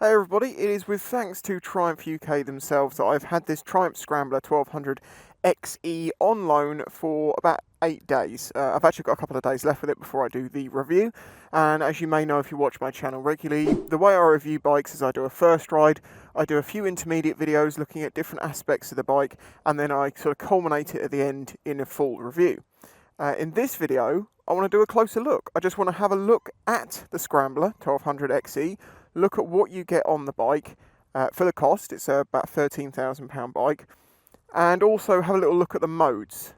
Hey everybody, it is with thanks to Triumph UK themselves that I've had this Triumph Scrambler 1200 XE on loan for about 8 days. I've actually got a couple of days left with it before I do the review, and as you may know if you watch my channel regularly, the way I review bikes is I do a first ride, I do a few intermediate videos looking at different aspects of the bike, and then I sort of culminate it at the end in a full review. In this video, I want to do a closer look. I just want to have a look at the Scrambler 1200 XE, look at what you get on the bike for the cost. It's about £13,000 bike, and also have a little look at the modes,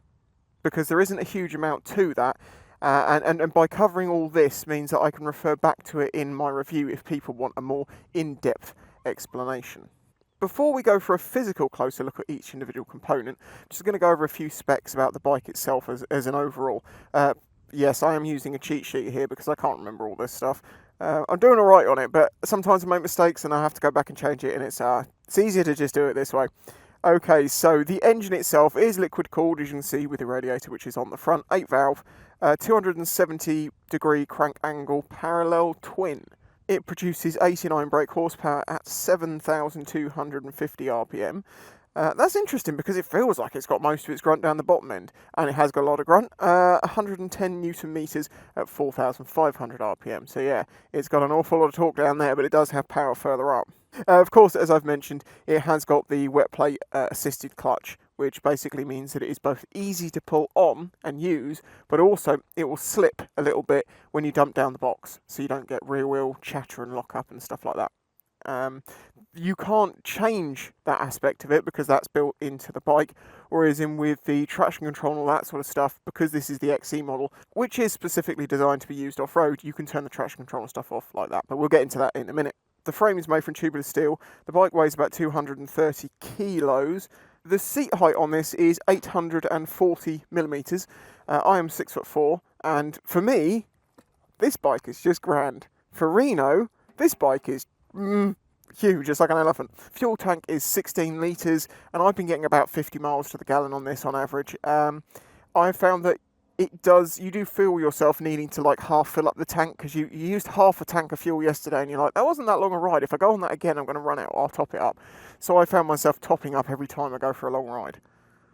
because there isn't a huge amount to that, and by covering all this means that I can refer back to it in my review if people want a more in-depth explanation. Before we go for a physical closer look at each individual component, I'm just going to go over a few specs about the bike itself as an overall. Yes, I am using a cheat sheet here because I can't remember all this stuff. I'm doing alright on it, but sometimes I make mistakes and I have to go back and change it, and it's easier to just do it this way. Okay, so the engine itself is liquid cooled, as you can see with the radiator which is on the front, 8 valve, 270 degree crank angle parallel twin. It produces 89 brake horsepower at 7,250 RPM. That's interesting because it feels like it's got most of its grunt down the bottom end, and it has got a lot of grunt, 110 Newton meters at 4,500 RPM. So yeah, it's got an awful lot of torque down there, but it does have power further up. Of course, as I've mentioned, it has got the wet plate assisted clutch, which basically means that it is both easy to pull on and use, but also it will slip a little bit when you dump down the box, so you don't get rear wheel chatter and lock up and stuff like that. You can't change that aspect of it because that's built into the bike, whereas with the traction control and all that sort of stuff, because this is the XE model, which is specifically designed to be used off-road, you can turn the traction control and stuff off like that, but we'll get into that in a minute. The frame is made from tubular steel, the bike weighs about 230 kilos, the seat height on this is 840 millimeters. I am 6'4", and for me, this bike is just grand. For Reno, this bike is huge, it's like an elephant. Fuel tank is 16 litres, and I've been getting about 50 miles to the gallon on this on average. I found that you do feel yourself needing to like half fill up the tank, because you used half a tank of fuel yesterday and you're like, that wasn't that long a ride. If I go on that again, I'm going to run out. I'll top it up. So I found myself topping up every time I go for a long ride.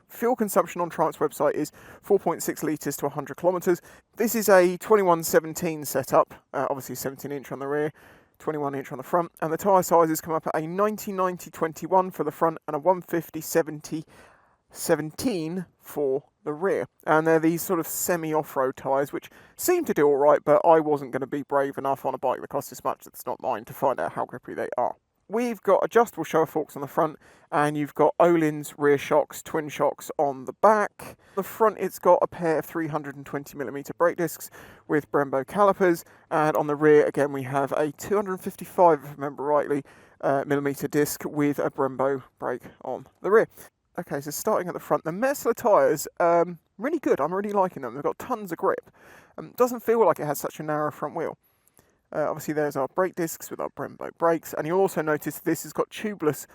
Fuel consumption on Triumph's website is 4.6 litres to 100 kilometres. This is a 21/17 setup, obviously 17-inch on the rear, 21-inch on the front, and the tyre sizes come up at a 90/90/21 for the front and a 150/70/17 for the rear. And they're these sort of semi-off-road tyres, which seem to do alright, but I wasn't going to be brave enough on a bike that costs this much that's not mine to find out how grippy they are. We've got adjustable shower forks on the front, and you've got Öhlins rear shocks, twin shocks on the back. The front, it's got a pair of 320mm brake discs with Brembo calipers, and on the rear, again, we have a 255, if I remember rightly, millimeter disc with a Brembo brake on the rear. Okay, so starting at the front, the Messler tyres, really good. I'm really liking them. They've got tons of grip. Doesn't feel like it has such a narrow front wheel. Obviously, there's our brake discs with our Brembo brakes, and you'll also notice this has got tubeless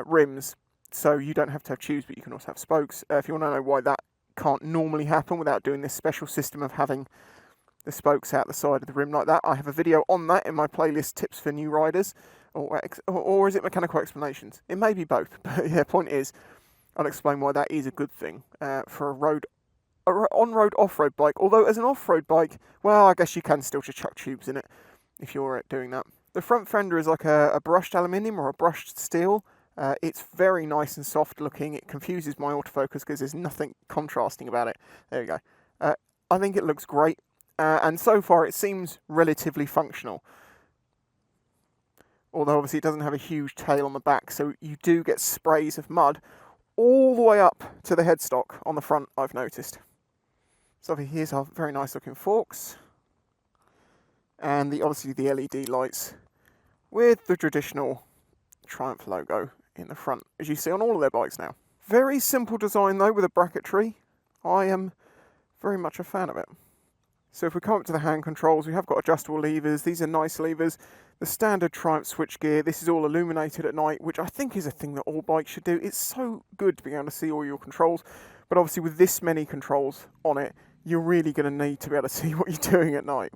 rims, so you don't have to have tubes, but you can also have spokes. If you want to know why that can't normally happen without doing this special system of having the spokes out the side of the rim like that, I have a video on that in my playlist, Tips for New Riders, or is it Mechanical Explanations? It may be both, but yeah, point is, I'll explain why that is a good thing for a on-road, off-road bike. Although as an off-road bike, well, I guess you can still just chuck tubes in it if you're doing that. The front fender is like a brushed aluminium or a brushed steel. It's very nice and soft looking. It confuses my autofocus because there's nothing contrasting about it. There you go. I think it looks great, and so far it seems relatively functional. Although obviously it doesn't have a huge tail on the back, so you do get sprays of mud all the way up to the headstock on the front, I've noticed. So here's our very nice looking forks, and obviously the LED lights with the traditional Triumph logo in the front, as you see on all of their bikes now. Very simple design though, with a bracketry. I am very much a fan of it. So if we come up to the hand controls, we have got adjustable levers. These are nice levers. The standard Triumph switchgear, this is all illuminated at night, which I think is a thing that all bikes should do. It's so good to be able to see all your controls, but obviously with this many controls on it, you're really going to need to be able to see what you're doing at night.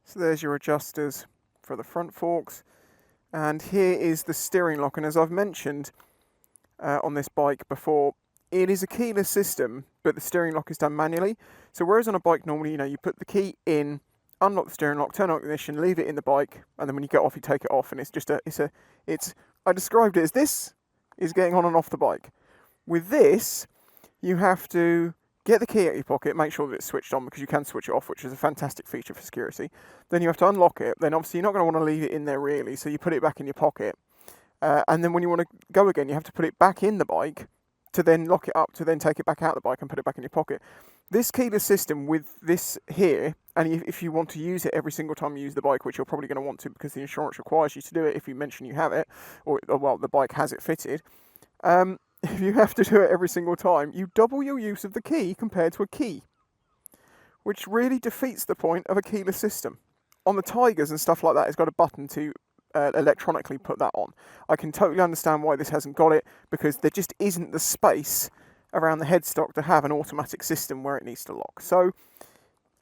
So there's your adjusters for the front forks. And here is the steering lock, and as I've mentioned on this bike before, it is a keyless system, but the steering lock is done manually. So whereas on a bike normally, you put the key in, unlock the steering lock, turn on ignition, leave it in the bike, and then when you get off, you take it off, and I described it as this is getting on and off the bike. With this, you have to get the key out of your pocket, make sure that it's switched on, because you can switch it off, which is a fantastic feature for security. Then you have to unlock it. Then obviously you're not going to want to leave it in there really, so you put it back in your pocket. And then when you want to go again, you have to put it back in the bike to then lock it up, to then take it back out of the bike and put it back in your pocket. This keyless system with this here, and if you want to use it every single time you use the bike, which you're probably going to want to because the insurance requires you to do it if you mention you have it, or well, the bike has it fitted. If you have to do it every single time, you double your use of the key compared to a key, which really defeats the point of a keyless system. On the Tigers and stuff like that, it's got a button to electronically put that on. I can totally understand why this hasn't got it, because there just isn't the space around the headstock to have an automatic system where it needs to lock. So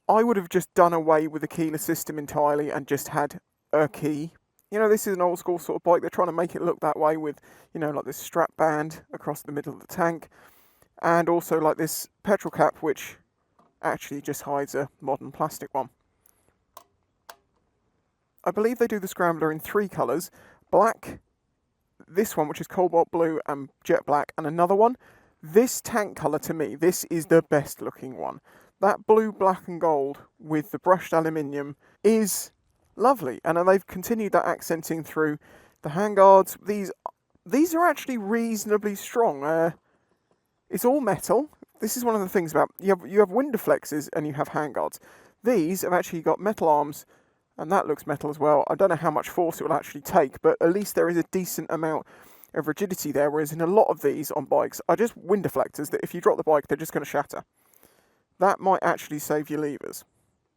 I would have just done away with the keyless system entirely and just had a key. This is an old school sort of bike. They're trying to make it look that way with, like this strap band across the middle of the tank. And also like this petrol cap, which actually just hides a modern plastic one. I believe they do the Scrambler in 3 colours. Black, this one, which is cobalt blue, and jet black, and another one. This tank colour, to me, this is the best looking one. That blue, black and gold with the brushed aluminium is lovely, and they've continued that accenting through the handguards. These are actually reasonably strong. It's all metal. This is one of the things about you have wind deflexes and you have handguards. These have actually got metal arms, and that looks metal as well. I don't know how much force it will actually take, but at least there is a decent amount of rigidity there, whereas in a lot of these on bikes are just wind deflectors that if you drop the bike, they're just going to shatter. That might actually save your levers,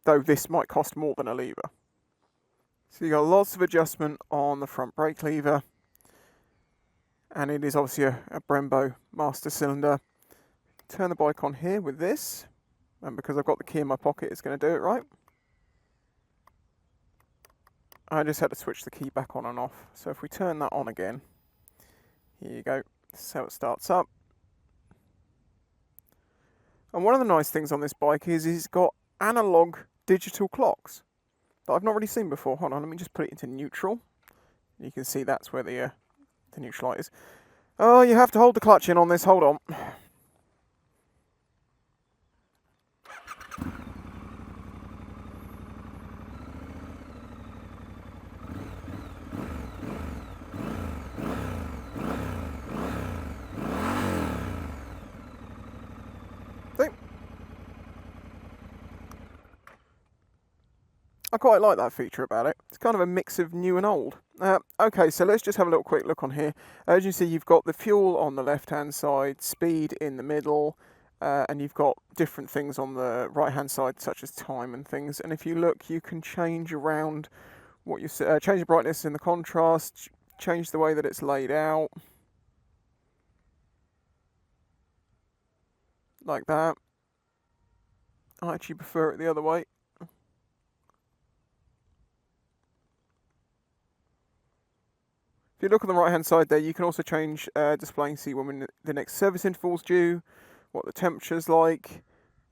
though this might cost more than a lever. So you've got lots of adjustment on the front brake lever, and it is obviously a Brembo master cylinder. Turn the bike on here with this, and because I've got the key in my pocket, it's going to do it right. I just had to switch the key back on and off. So if we turn that on again, here you go, this is how it starts up. And one of the nice things on this bike is it's got analog digital clocks that I've not really seen before. Hold on, let me just put it into neutral. You can see that's where the neutral light is. Oh, you have to hold the clutch in on this, hold on. I quite like that feature about it. It's kind of a mix of new and old. Okay, so let's just have a little quick look on here. As you see, you've got the fuel on the left-hand side, speed in the middle, and you've got different things on the right-hand side, such as time and things. And if you look, you can change around what you change the brightness and the contrast, change the way that it's laid out, like that. I actually prefer it the other way. If you look on the right hand side there, you can also change displaying, see when the next service interval's due, what the temperature's like.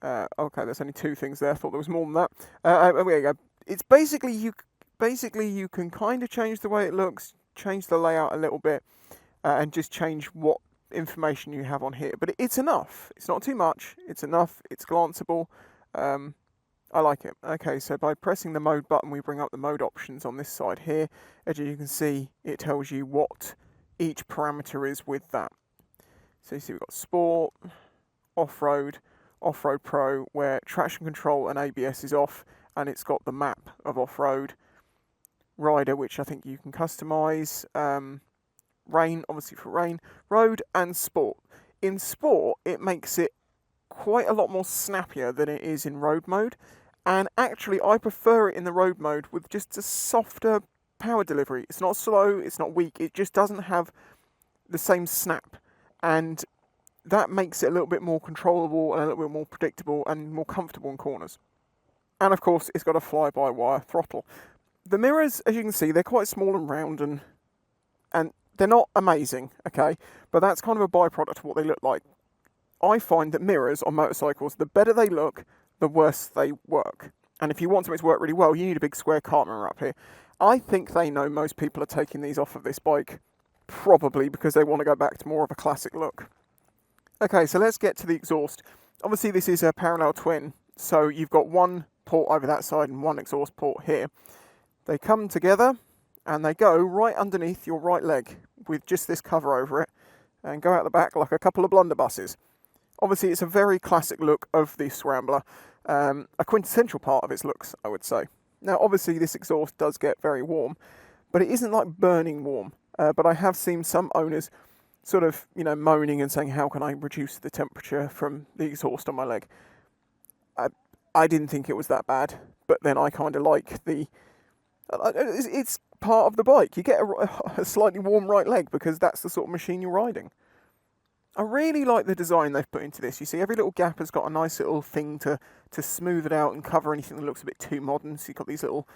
Okay, there's only 2 things there. I thought there was more than that. There you go. It's basically you can kind of change the way it looks, change the layout a little bit, and just change what information you have on here. But it's enough. It's not too much. It's enough. It's glanceable. I like it. Okay, so by pressing the mode button, we bring up the mode options on this side here. As you can see, it tells you what each parameter is with that. So you see we've got Sport, Off-Road, Off-Road Pro, where traction control and ABS is off, and it's got the map of Off-Road. Rider, which I think you can customise. Rain, obviously for rain. Road and Sport. In Sport, it makes it quite a lot more snappier than it is in road mode, and actually I prefer it in the road mode with just a softer power delivery. It's not slow, it's not weak, it just doesn't have the same snap, and that makes it a little bit more controllable and a little bit more predictable and more comfortable in corners. And of course it's got a fly-by-wire throttle. The mirrors, as you can see, they're quite small and round and And they're not amazing, okay? But that's kind of a byproduct of what they look like. I find that mirrors on motorcycles, the better they look, the worse they work. And if you want something to work really well, you need a big square cart mirror up here. I think they know most people are taking these off of this bike, probably because they want to go back to more of a classic look. Okay, so let's get to the exhaust. Obviously this is a parallel twin, so you've got one port over that side and one exhaust port here. They come together and they go right underneath your right leg with just this cover over it and go out the back like a couple of blunderbusses. Obviously it's a very classic look of the Scrambler, a quintessential part of its looks, I would say. Now obviously this exhaust does get very warm, but it isn't like burning warm. But I have seen some owners sort of, moaning and saying, how can I reduce the temperature from the exhaust on my leg? I didn't think it was that bad, but then I kind of like it's part of the bike. You get a slightly warm right leg because that's the sort of machine you're riding. I really like the design they've put into this. You see, every little gap has got a nice little thing to smooth it out and cover anything that looks a bit too modern. So you've got these little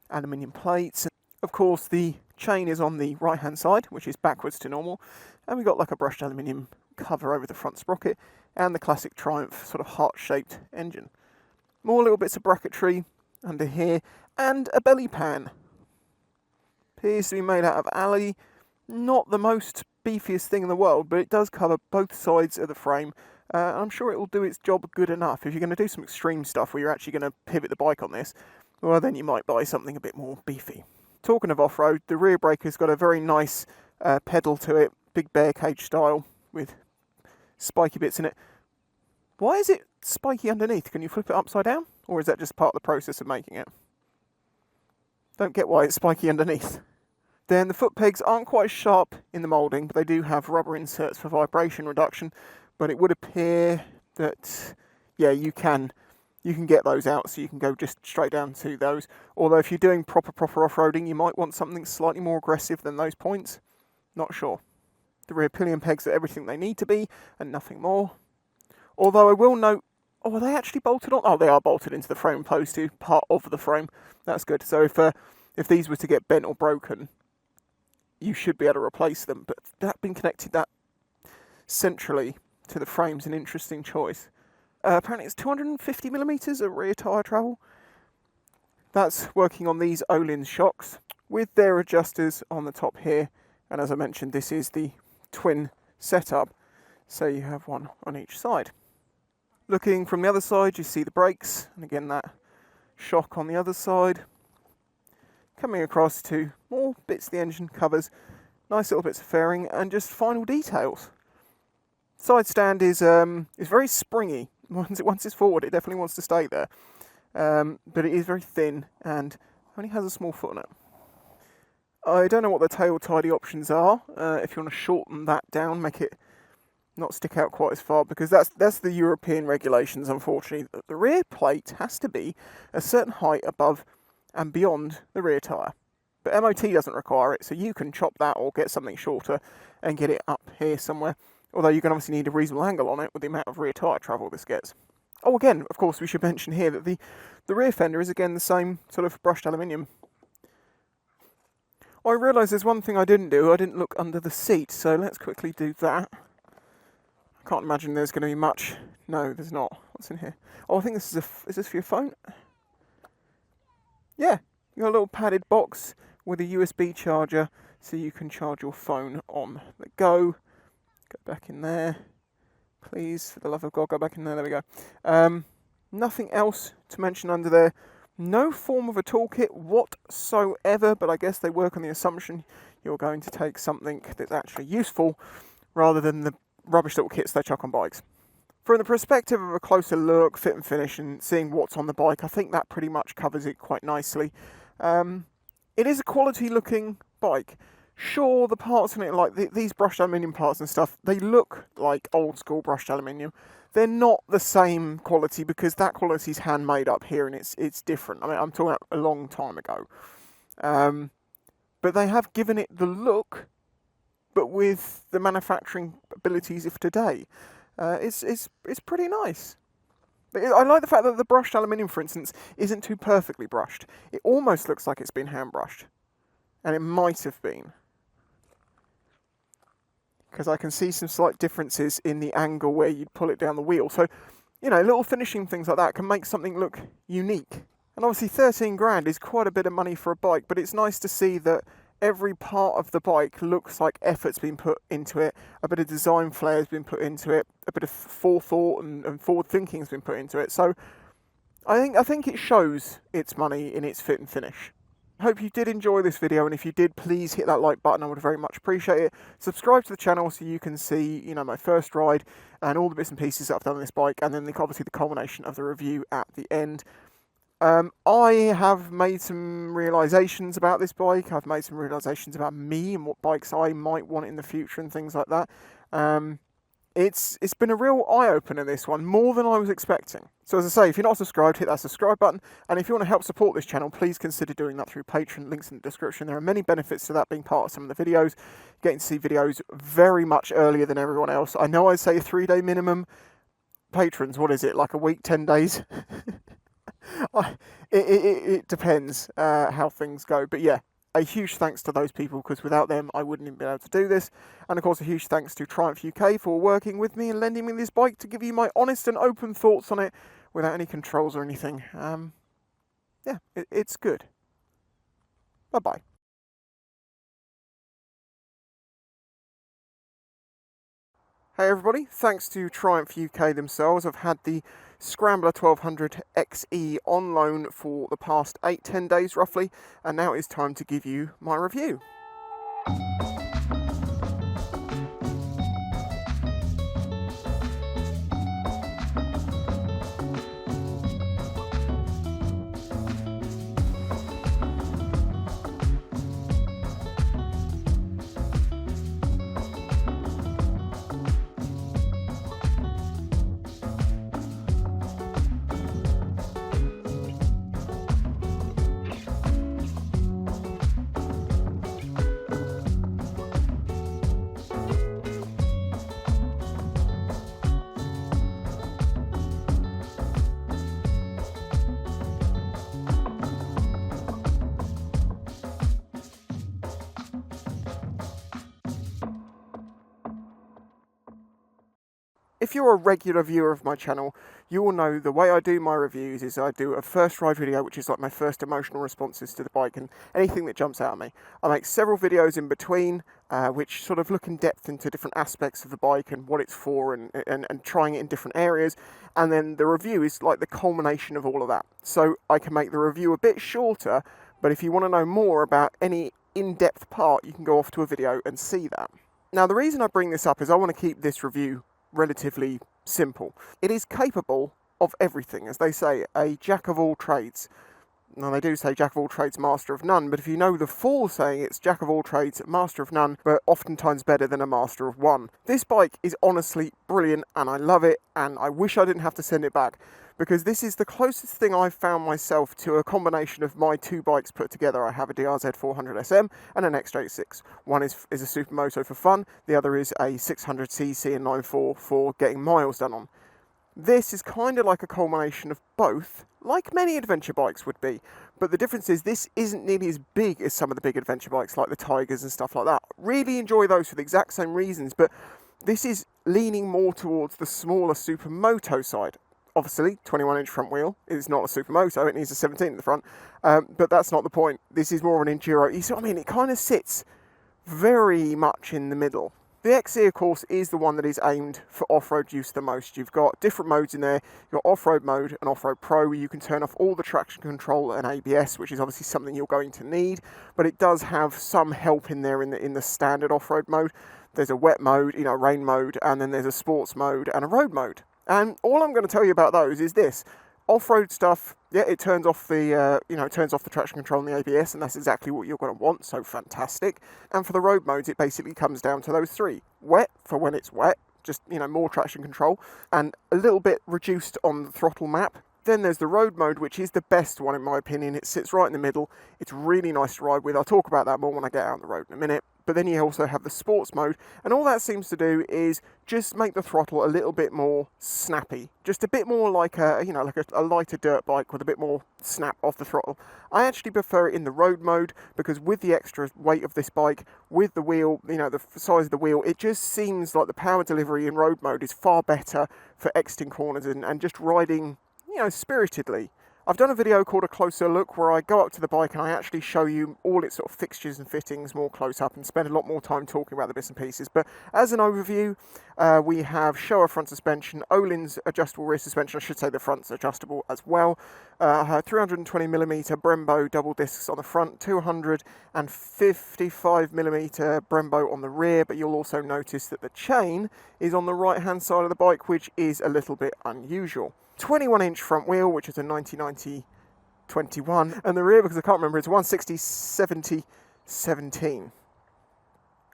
aluminium plates. Of course, the chain is on the right-hand side, which is backwards to normal. And we've got like a brushed aluminium cover over the front sprocket and the classic Triumph sort of heart-shaped engine. More little bits of bracketry under here and a belly pan. Appears to be made out of alloy. Not the most beefiest thing in the world, but it does cover both sides of the frame. I'm sure it will do its job good enough. If you're going to do some extreme stuff where you're actually going to pivot the bike on this, well then you might buy something a bit more beefy. Talking of off-road, the rear brake has got a very nice pedal to it, big bear cage style with spiky bits in it. Why is it spiky underneath? Can you flip it upside down? Or is that just part of the process of making it? Don't get why it's spiky underneath. Then the foot pegs aren't quite sharp in the moulding, but they do have rubber inserts for vibration reduction. But it would appear that, yeah, you can get those out, so you can go just straight down to those. Although if you're doing proper off-roading, you might want something slightly more aggressive than those points. Not sure. The rear pillion pegs are everything they need to be, and nothing more. Although I will note, are they actually bolted on? Oh, they are bolted into the frame post to part of the frame. That's good. So if these were to get bent or broken, you should be able to replace them. But that being connected that centrally to the frame's an interesting choice. Apparently it's 250mm of rear tyre travel. That's working on these Öhlins shocks with their adjusters on the top here. And as I mentioned, this is the twin setup, so you have one on each side. Looking from the other side, you see the brakes, and again that shock on the other side. Coming across to more bits of the engine covers, nice little bits of fairing, and just final details. Side stand is very springy. Once it's forward, it definitely wants to stay there. But it is very thin and only has a small foot on it. I don't know what the tail tidy options are. If you want to shorten that down, make it not stick out quite as far, because that's the European regulations, unfortunately. The rear plate has to be a certain height above and beyond the rear tyre. But MOT doesn't require it, so you can chop that or get something shorter and get it up here somewhere. Although you can obviously need a reasonable angle on it with the amount of rear tyre travel this gets. Oh, again, of course, we should mention here that the rear fender is again the same sort of brushed aluminium. I realise there's one thing I didn't do. I didn't look under the seat, so let's quickly do that. I can't imagine there's going to be much. No, there's not. What's in here? Oh, I think this is this for your phone? Yeah, you got a little padded box with a USB charger, so you can charge your phone on the go. Go back in there, please, for the love of God, go back in there. There we go. Nothing else to mention under there. No form of a toolkit whatsoever, but I guess they work on the assumption you're going to take something that's actually useful rather than the rubbish little kits they chuck on bikes. From the perspective of a closer look, fit and finish, and seeing what's on the bike, I think that pretty much covers it quite nicely. It is a quality looking bike. Sure, the parts on it, like these brushed aluminium parts and stuff, they look like old school brushed aluminium. They're not the same quality because that quality is handmade up here and it's different. I mean, I'm talking about a long time ago. But they have given it the look, but with the manufacturing abilities of today. It's pretty nice. I like the fact that the brushed aluminium, for instance, isn't too perfectly brushed. It almost looks like it's been hand brushed. And it might have been. because I can see some slight differences in the angle where you'd pull it down the wheel. So, you know, little finishing things like that can make something look unique. And obviously 13 grand is quite a bit of money for a bike, but it's nice to see that every part of the bike looks like effort's been put into it, a bit of design flair has been put into it, a bit of forethought and forward thinking has been put into it. So I think it shows its money in its fit and finish. I hope you did enjoy this video, and if you did, please hit that like button. I would very much appreciate it. Subscribe to the channel so you can see, you know, my first ride and all the bits and pieces that I've done on this bike, and then obviously the culmination of the review at the end. I have made some realisations about this bike. I've made some realisations about me and what bikes I might want in the future and things like that. It's been a real eye-opener, this one, more than I was expecting. So as I say, if you're not subscribed, hit that subscribe button. And if you want to help support this channel, please consider doing that through Patreon. Links in the description. There are many benefits to that being part of some of the videos. Getting to see videos very much earlier than everyone else. I know I say a 3-day minimum. Patrons, what is it, like a week, 10 days? It depends how things go. But yeah, a huge thanks to those people, because without them I wouldn't even be able to do this. And of course a huge thanks to Triumph UK for working with me and lending me this bike to give you my honest and open thoughts on it without any controls or anything. Yeah, it's good. Bye bye. Hey everybody, thanks to Triumph UK themselves. I've had the Scrambler 1200 XE on loan for the past 8-10 days roughly, and now it's time to give you my review. If you're a regular viewer of my channel, you will know the way I do my reviews is I do a first ride video, which is like my first emotional responses to the bike and anything that jumps out at me. I make several videos in between, which sort of look in depth into different aspects of the bike and what it's for and trying it in different areas. And then the review is like the culmination of all of that. So I can make the review a bit shorter, but if you want to know more about any in-depth part, you can go off to a video and see that. Now, the reason I bring this up is I want to keep this review relatively simple. It is capable of everything, as they say, a jack of all trades. Now they do say jack of all trades, master of none, but if you know the full saying, it's jack of all trades, master of none, but oftentimes better than a master of one. This bike is honestly brilliant, and I love it, and I wish I didn't have to send it back, because this is the closest thing I've found myself to a combination of my two bikes put together. I have a DRZ 400 SM and an X86. One is a Supermoto for fun, the other is a 600cc and 9.4 for getting miles done on. This is kind of like a culmination of both, like many adventure bikes would be, but the difference is this isn't nearly as big as some of the big adventure bikes like the Tigers and stuff like that. Really enjoy those for the exact same reasons, but this is leaning more towards the smaller Supermoto side. Obviously, 21-inch front wheel is not a Supermoto, it needs a 17 in the front, but that's not the point. This is more of an enduro. You see what I mean? It kind of sits very much in the middle. The XE, of course, is the one that is aimed for off-road use the most. You've got different modes in there. You've got off-road mode and off-road pro, where you can turn off all the traction control and ABS, which is obviously something you're going to need, but it does have some help in there in the standard off-road mode. There's a wet mode, you know, rain mode, and then there's a sports mode and a road mode. And all I'm going to tell you about those is this. Off-road stuff, yeah, it turns off the, it turns off the traction control and the ABS, and that's exactly what you're going to want, so fantastic. And for the road modes, it basically comes down to those three. Wet, for when it's wet, just, more traction control, and a little bit reduced on the throttle map, Then there's the road mode, which is the best one in my opinion. It sits right in the middle. It's really nice to ride with. I'll talk about that more when I get out on the road in a minute. But then you also have the sports mode, and all that seems to do is just make the throttle a little bit more snappy, just a bit more like a lighter dirt bike with a bit more snap off the throttle. I actually prefer it in the road mode because with the extra weight of this bike, with the wheel, the size of the wheel, it just seems like the power delivery in road mode is far better for exiting corners and just riding, spiritedly. I've done a video called A Closer Look where I go up to the bike and I actually show you all its sort of fixtures and fittings more close up and spend a lot more time talking about the bits and pieces. But as an overview, we have Showa front suspension, Öhlins adjustable rear suspension, I should say the front's adjustable as well, 320mm Brembo double discs on the front, 255mm Brembo on the rear, but you'll also notice that the chain is on the right hand side of the bike, which is a little bit unusual. 21-inch front wheel, which is a 90/90/21, and the rear, because I can't remember, it's 160/70/17.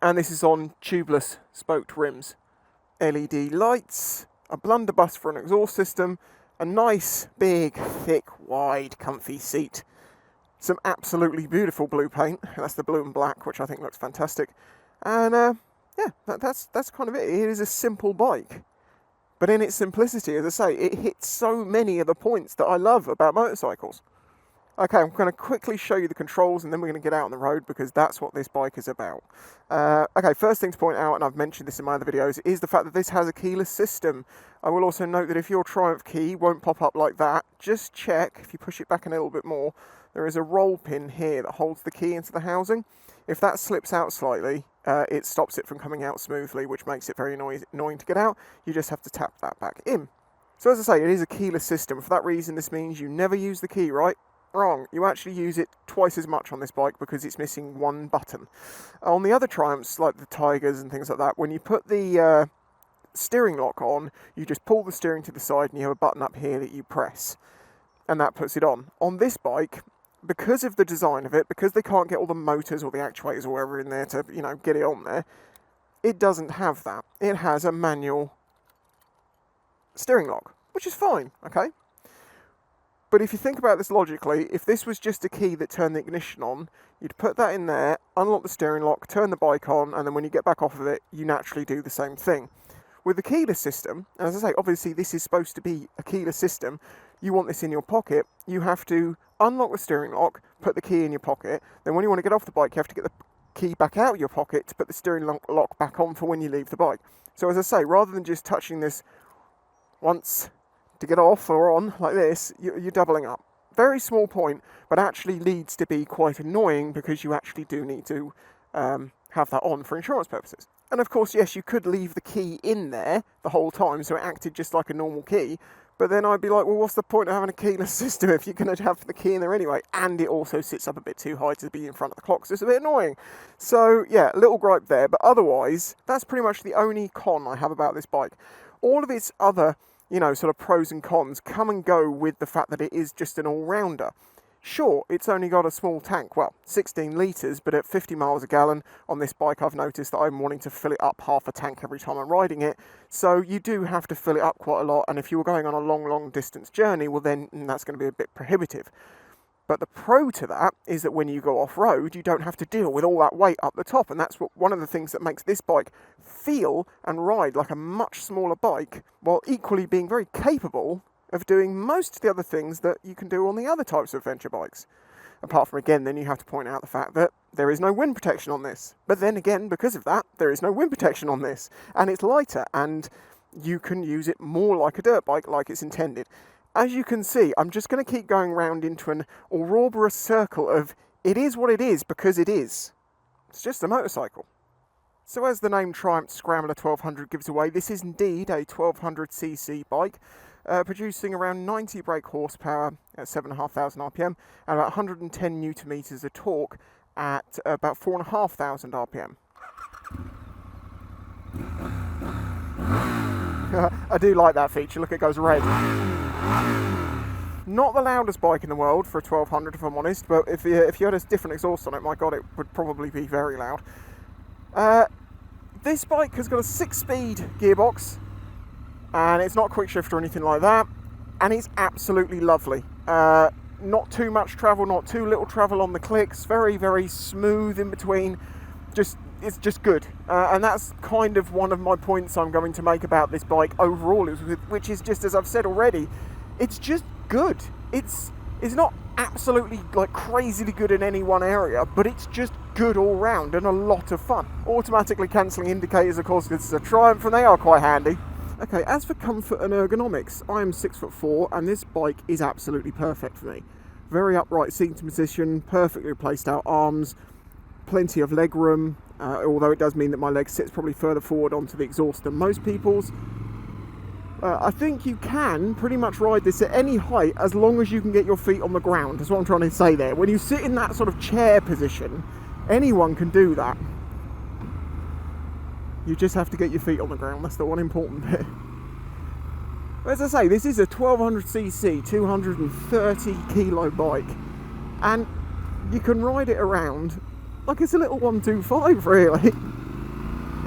And this is on tubeless spoked rims. LED lights, a blunderbuss for an exhaust system, a nice, big, thick, wide, comfy seat, some absolutely beautiful blue paint. That's the blue and black, which I think looks fantastic. And that's kind of it. It is a simple bike. But in its simplicity, as I say, it hits so many of the points that I love about motorcycles. Okay, I'm going to quickly show you the controls and then we're going to get out on the road because that's what this bike is about. Okay, first thing to point out, and I've mentioned this in my other videos, is the fact that this has a keyless system. I will also note that if your Triumph key won't pop up like that, just check, if you push it back a little bit more, there is a roll pin here that holds the key into the housing. If that slips out slightly, it stops it from coming out smoothly, which makes it very annoying to get out. You just have to tap that back in. So as I say, it is a keyless system. For that reason, this means you never use the key, right? Wrong. You actually use it twice as much on this bike because it's missing one button. On the other Triumphs, like the Tigers and things like that, when you put the steering lock on, you just pull the steering to the side and you have a button up here that you press. And that puts it on. On this bike, because of the design of it, because they can't get all the motors or the actuators or whatever in there to, get it on there, it doesn't have that. It has a manual steering lock, which is fine, okay? But if you think about this logically, if this was just a key that turned the ignition on, you'd put that in there, unlock the steering lock, turn the bike on, and then when you get back off of it, you naturally do the same thing. With the keyless system, and as I say, obviously this is supposed to be a keyless system, you want this in your pocket, you have to unlock the steering lock, put the key in your pocket, then when you want to get off the bike, you have to get the key back out of your pocket to put the steering lock back on for when you leave the bike. So as I say, rather than just touching this once to get off or on like this, you're doubling up. Very small point, but actually leads to be quite annoying because you actually do need to have that on for insurance purposes. And of course, yes, you could leave the key in there the whole time, so it acted just like a normal key, but then I'd be like, well, what's the point of having a keyless system if you're going to have the key in there anyway? And it also sits up a bit too high to be in front of the clock, so it's a bit annoying. So, yeah, a little gripe there, but otherwise, that's pretty much the only con I have about this bike. All of its other, sort of pros and cons come and go with the fact that it is just an all-rounder. Sure, it's only got a small tank, 16 litres, but at 50 miles a gallon on this bike I've noticed that I'm wanting to fill it up half a tank every time I'm riding it, so you do have to fill it up quite a lot, and if you were going on a long distance journey, well then that's going to be a bit prohibitive. But the pro to that is that when you go off-road, you don't have to deal with all that weight up the top, and that's one of the things that makes this bike feel and ride like a much smaller bike, while equally being very capable of doing most of the other things that you can do on the other types of adventure bikes. Apart from, again, then you have to point out the fact that there is no wind protection on this. But then again, because of that, there is no wind protection on this. And it's lighter, and you can use it more like a dirt bike, like it's intended. As you can see, I'm just going to keep going round into an Ouroboros circle of it is what it is because it is. It's just a motorcycle. So as the name Triumph Scrambler 1200 gives away, this is indeed a 1200cc bike, producing around 90 brake horsepower at 7,500 RPM and about 110 newton meters of torque at about 4,500 RPM. I do like that feature, look, it goes red. Not the loudest bike in the world for a 1200 if I'm honest, but if you had a different exhaust on it, my god, it would probably be very loud. This bike has got a 6-speed gearbox, and it's not quick shift or anything like that. and it's absolutely lovely. Not too much travel, not too little travel on the clicks, very, very smooth in between. It's just good, and that's kind of one of my points I'm going to make about this bike overall, which is just, as I've said already, it's just good. It's not absolutely like crazily good in any one area, but it's just good all round and a lot of fun. Automatically cancelling indicators, of course, this is a Triumph, and they are quite handy. Okay, as for comfort and ergonomics, I am 6'4", and this bike is absolutely perfect for me. Very upright seating position, perfectly placed out arms, plenty of leg room, although it does mean that my leg sits probably further forward onto the exhaust than most people's. I think you can pretty much ride this at any height as long as you can get your feet on the ground. That's what I'm trying to say there. When you sit in that sort of chair position, anyone can do that. You just have to get your feet on the ground. That's the one important bit. As I say, this is a 1200cc, 230 kilo bike, and you can ride it around like it's a little 125, really.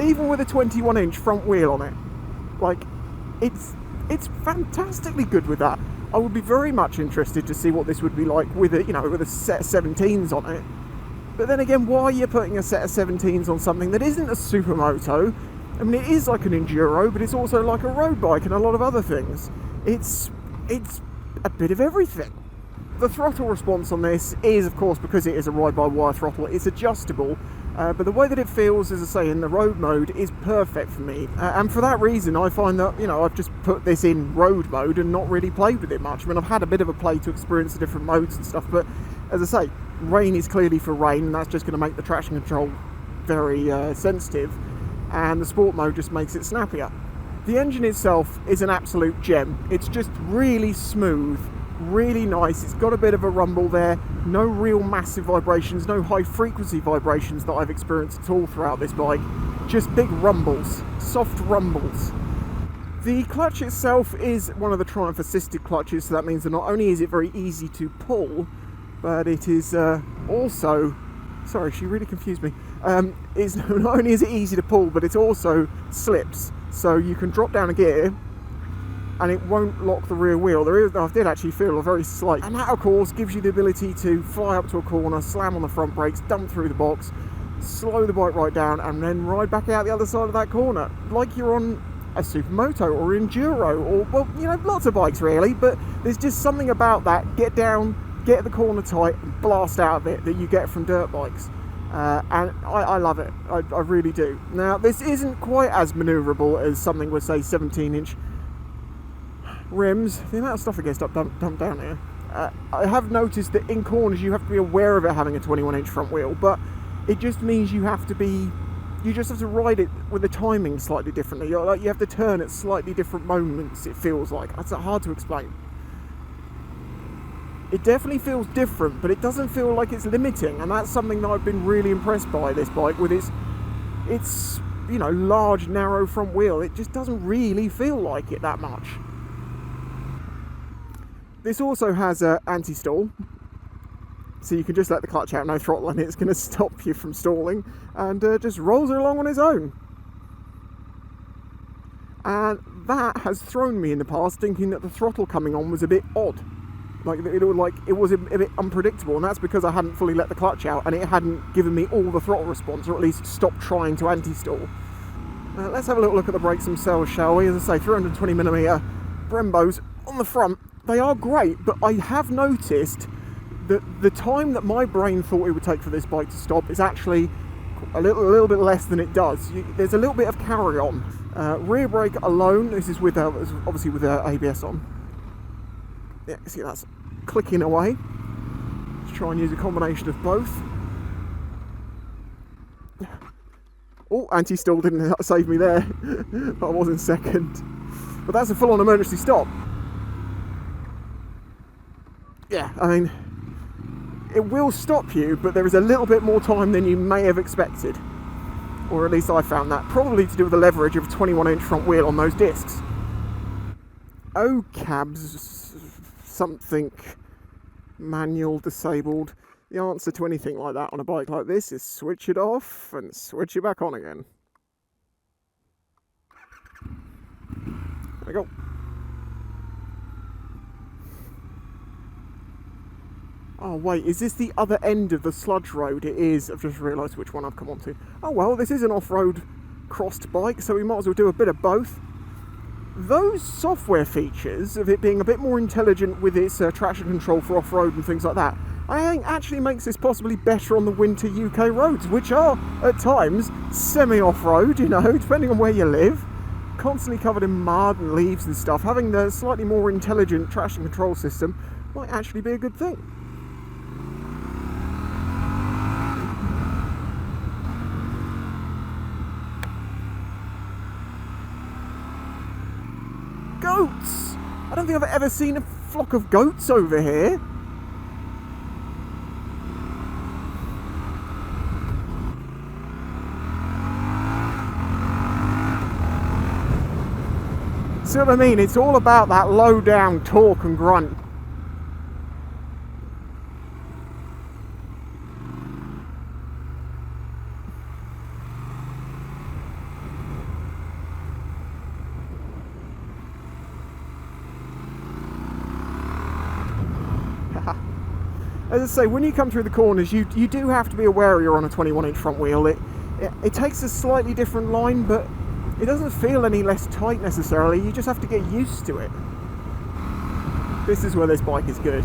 Even with a 21-inch front wheel on it. Like, it's fantastically good with that. I would be very much interested to see what this would be like with a, with a set of 17s on it. But then again, why are you putting a set of 17s on something that isn't a supermoto? I mean, it is like an enduro, but it's also like a road bike and a lot of other things. It's a bit of everything. The throttle response on this is, of course, because it is a ride-by-wire throttle, it's adjustable. But the way that it feels, as I say, in the road mode is perfect for me. And for that reason, I find that, I've just put this in road mode and not really played with it much. I mean, I've had a bit of a play to experience the different modes and stuff, but as I say, rain is clearly for rain, and that's just going to make the traction control very sensitive, and the sport mode just makes it snappier. The engine itself is an absolute gem. It's just really smooth, really nice. It's got a bit of a rumble there, no real massive vibrations, no high frequency vibrations that I've experienced at all throughout this bike, just big rumbles, soft rumbles. The clutch itself is one of the Triumph assisted clutches, so that means that not only is it very easy to pull, but it is also, sorry, she really confused me, it's not only is it easy to pull, but it also slips, so you can drop down a gear and it won't lock the rear wheel. I did actually feel a very slight, and that of course gives you the ability to fly up to a corner, slam on the front brakes, dump through the box, slow the bike right down, and then ride back out the other side of that corner like you're on a supermoto or enduro, or, well, lots of bikes really, but there's just something about that, get down, get the corner tight and blast out of it, that you get from dirt bikes. And I love it, I really do. Now, this isn't quite as manoeuvrable as something with, say, 17-inch rims. The amount of stuff that gets dumped down here. I have noticed that in corners you have to be aware of it having a 21-inch front wheel, but it just means you just have to ride it with the timing slightly differently. You have to turn at slightly different moments, it feels like. That's hard to explain. It definitely feels different, but it doesn't feel like it's limiting, and that's something that I've been really impressed by this bike with its large, narrow front wheel. It just doesn't really feel like it that much. This also has anti-stall, so you can just let the clutch out, no throttle, and it's going to stop you from stalling, and just rolls it along on its own. And that has thrown me in the past, thinking that the throttle coming on was a bit odd. It was a bit unpredictable, and that's because I hadn't fully let the clutch out and it hadn't given me all the throttle response, or at least stopped trying to anti-stall. Let's have a little look at the brakes themselves, shall we? As I say, 320mm Brembos on the front. They are great, but I have noticed that the time that my brain thought it would take for this bike to stop is actually a little bit less than it does. There's a little bit of carry-on. Rear brake alone, this is with obviously with ABS on. Yeah, see, that's clicking away. Let's try and use a combination of both. Oh, anti-stall didn't save me there. I was in second. But that's a full-on emergency stop. Yeah, I mean, it will stop you, but there is a little bit more time than you may have expected. Or at least I found that. Probably to do with the leverage of a 21-inch front wheel on those discs. Oh, cabs. Something manual disabled. The answer to anything like that on a bike like this is switch it off and switch it back on again. There we go. Oh wait, is this the other end of the sludge road? It is. I've just realised which one I've come onto. Oh well, this is an off-road crossed bike, so we might as well do a bit of both. Those software features of it being a bit more intelligent with its traction control for off-road and things like that, I think actually makes this possibly better on the winter UK roads, which are, at times, semi-off-road, you know, depending on where you live. Constantly covered in mud and leaves and stuff. Having the slightly more intelligent traction control system might actually be a good thing. Goats! I don't think I've ever seen a flock of goats over here. See what I mean? It's all about that low down torque and grunt. As I say, when you come through the corners, you do have to be aware you're on a 21-inch front wheel. It takes a slightly different line, but it doesn't feel any less tight necessarily. You just have to get used to it. This is where this bike is good.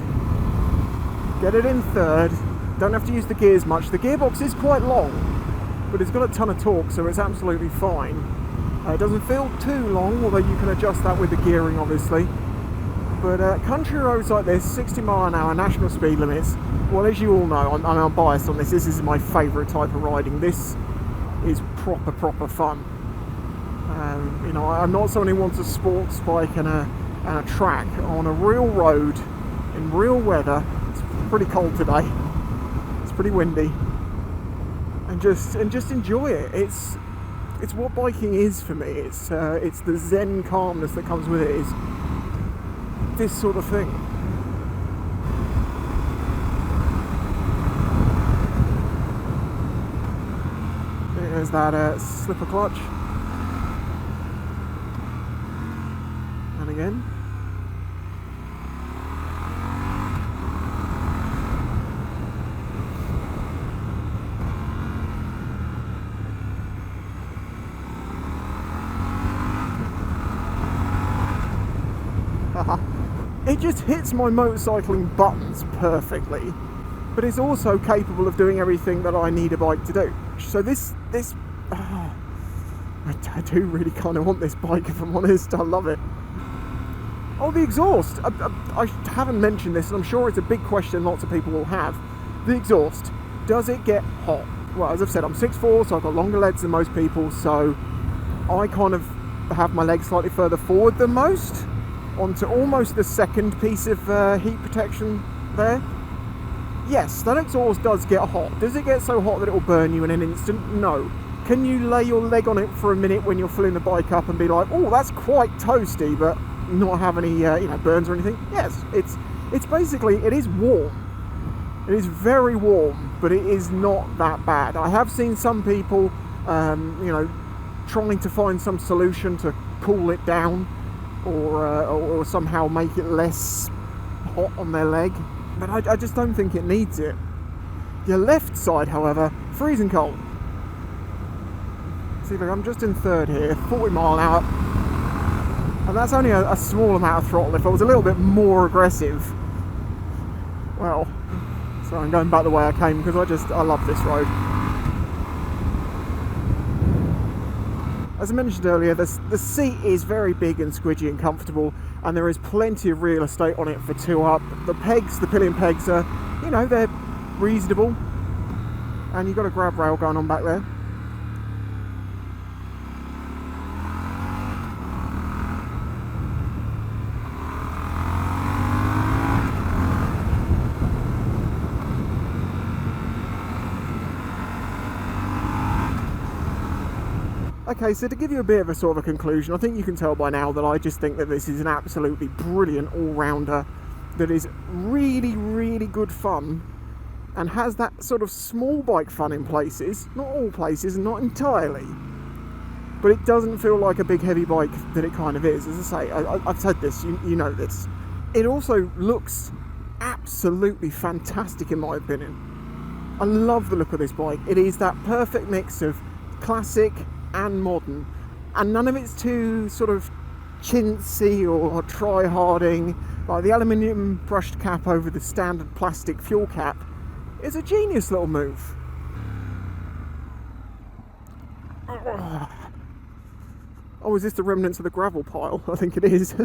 Get it in third. Don't have to use the gears much. The gearbox is quite long, but it's got a ton of torque, so it's absolutely fine. It doesn't feel too long, although you can adjust that with the gearing, obviously. But country roads like this, 60 mile an hour, national speed limits, well, as you all know, I'm biased on this. This is my favourite type of riding. This is proper fun. You know, I'm not someone who wants a sports bike and a track. On a real road, in real weather. It's pretty cold today. It's pretty windy. And just enjoy it. It's what biking is for me. It's the zen calmness that comes with it. Is this sort of thing. There's that slipper clutch. And again. It just hits my motorcycling buttons perfectly, but it's also capable of doing everything that I need a bike to do. So I do really kind of want this bike, if I'm honest. I love it. Oh, the exhaust. I haven't mentioned this, and I'm sure it's a big question lots of people will have. The exhaust. Does it get hot? Well, as I've said, I'm 6'4", so I've got longer legs than most people, so I kind of have my legs slightly further forward than most, onto almost the second piece of heat protection there. Yes, that exhaust does get hot. Does it get so hot that it will burn you in an instant? No. Can you lay your leg on it for a minute when you're filling the bike up and be like, oh, that's quite toasty, but not have any burns or anything? Yes, it's basically, it is warm. It is very warm, but it is not that bad. I have seen some people, trying to find some solution to cool it down, or somehow make it less hot on their leg, but I just don't think it needs it. Your left side, however, freezing cold. See, look, I'm just in third here, 40 mile an hour, and that's only a small amount of throttle. If I was a little bit more aggressive, well, so I'm going back the way I came because I love this road. As I mentioned earlier, the seat is very big and squidgy and comfortable, and there is plenty of real estate on it for two up. The pegs, the pillion pegs are, they're reasonable, and you've got a grab rail going on back there. Okay, so to give you a bit of a sort of a conclusion, I think you can tell by now that I just think that this is an absolutely brilliant all-rounder that is really, really good fun and has that sort of small bike fun in places, not all places and not entirely, but it doesn't feel like a big heavy bike that it kind of is. As I say, I've said this, you know this. It also looks absolutely absolutely fantastic in my opinion. I love the look of this bike. It is that perfect mix of classic and modern, and none of it's too sort of chintzy or try-harding. Like the aluminium brushed cap over the standard plastic fuel cap is a genius little move. Oh, is this the remnants of the gravel pile? I think it is.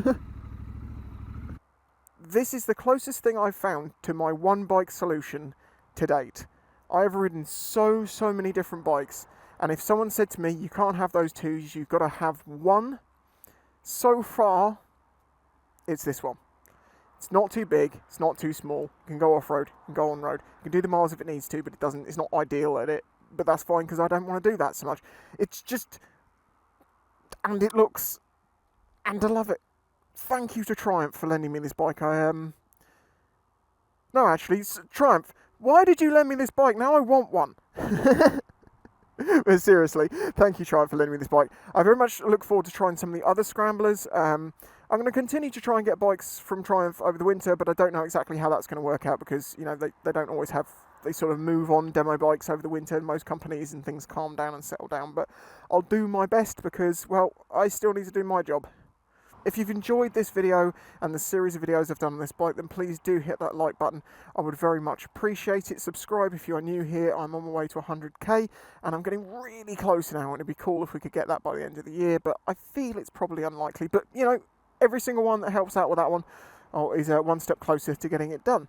This is the closest thing I've found to my one bike solution to date. I have ridden so many different bikes, and if someone said to me, you can't have those two, you've got to have one, so far, it's this one. It's not too big, it's not too small, you can go off-road, you can go on-road, you can do the miles if it needs to, but it's not ideal at it, but that's fine because I don't want to do that so much. It's just, and it looks, and I love it. Thank you to Triumph for lending me this bike. No, actually, Triumph, why did you lend me this bike? Now I want one. But seriously, thank you, Triumph, for lending me this bike. I very much look forward to trying some of the other Scramblers. I'm going to continue to try and get bikes from Triumph over the winter, but I don't know exactly how that's going to work out because, you know, they don't always have, they sort of move on demo bikes over the winter in most companies and things calm down and settle down. But I'll do my best because, well, I still need to do my job. If you've enjoyed this video and the series of videos I've done on this bike, then please do hit that like button. I would very much appreciate it. Subscribe if you are new here. I'm on my way to 100k and I'm getting really close now, and it'd be cool if we could get that by the end of the year, but I feel it's probably unlikely. But, you know, every single one that helps out with that one is one step closer to getting it done.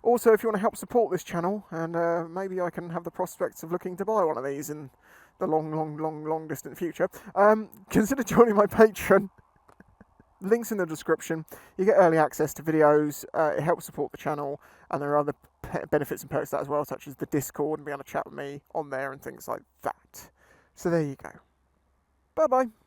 Also, if you want to help support this channel, and maybe I can have the prospects of looking to buy one of these in the long distant future, consider joining my Patreon. Links in the description. You get early access to videos, it helps support the channel, and there are other benefits and perks to that as well, such as the Discord and being able to chat with me on there and things like that. So there you go. Bye bye.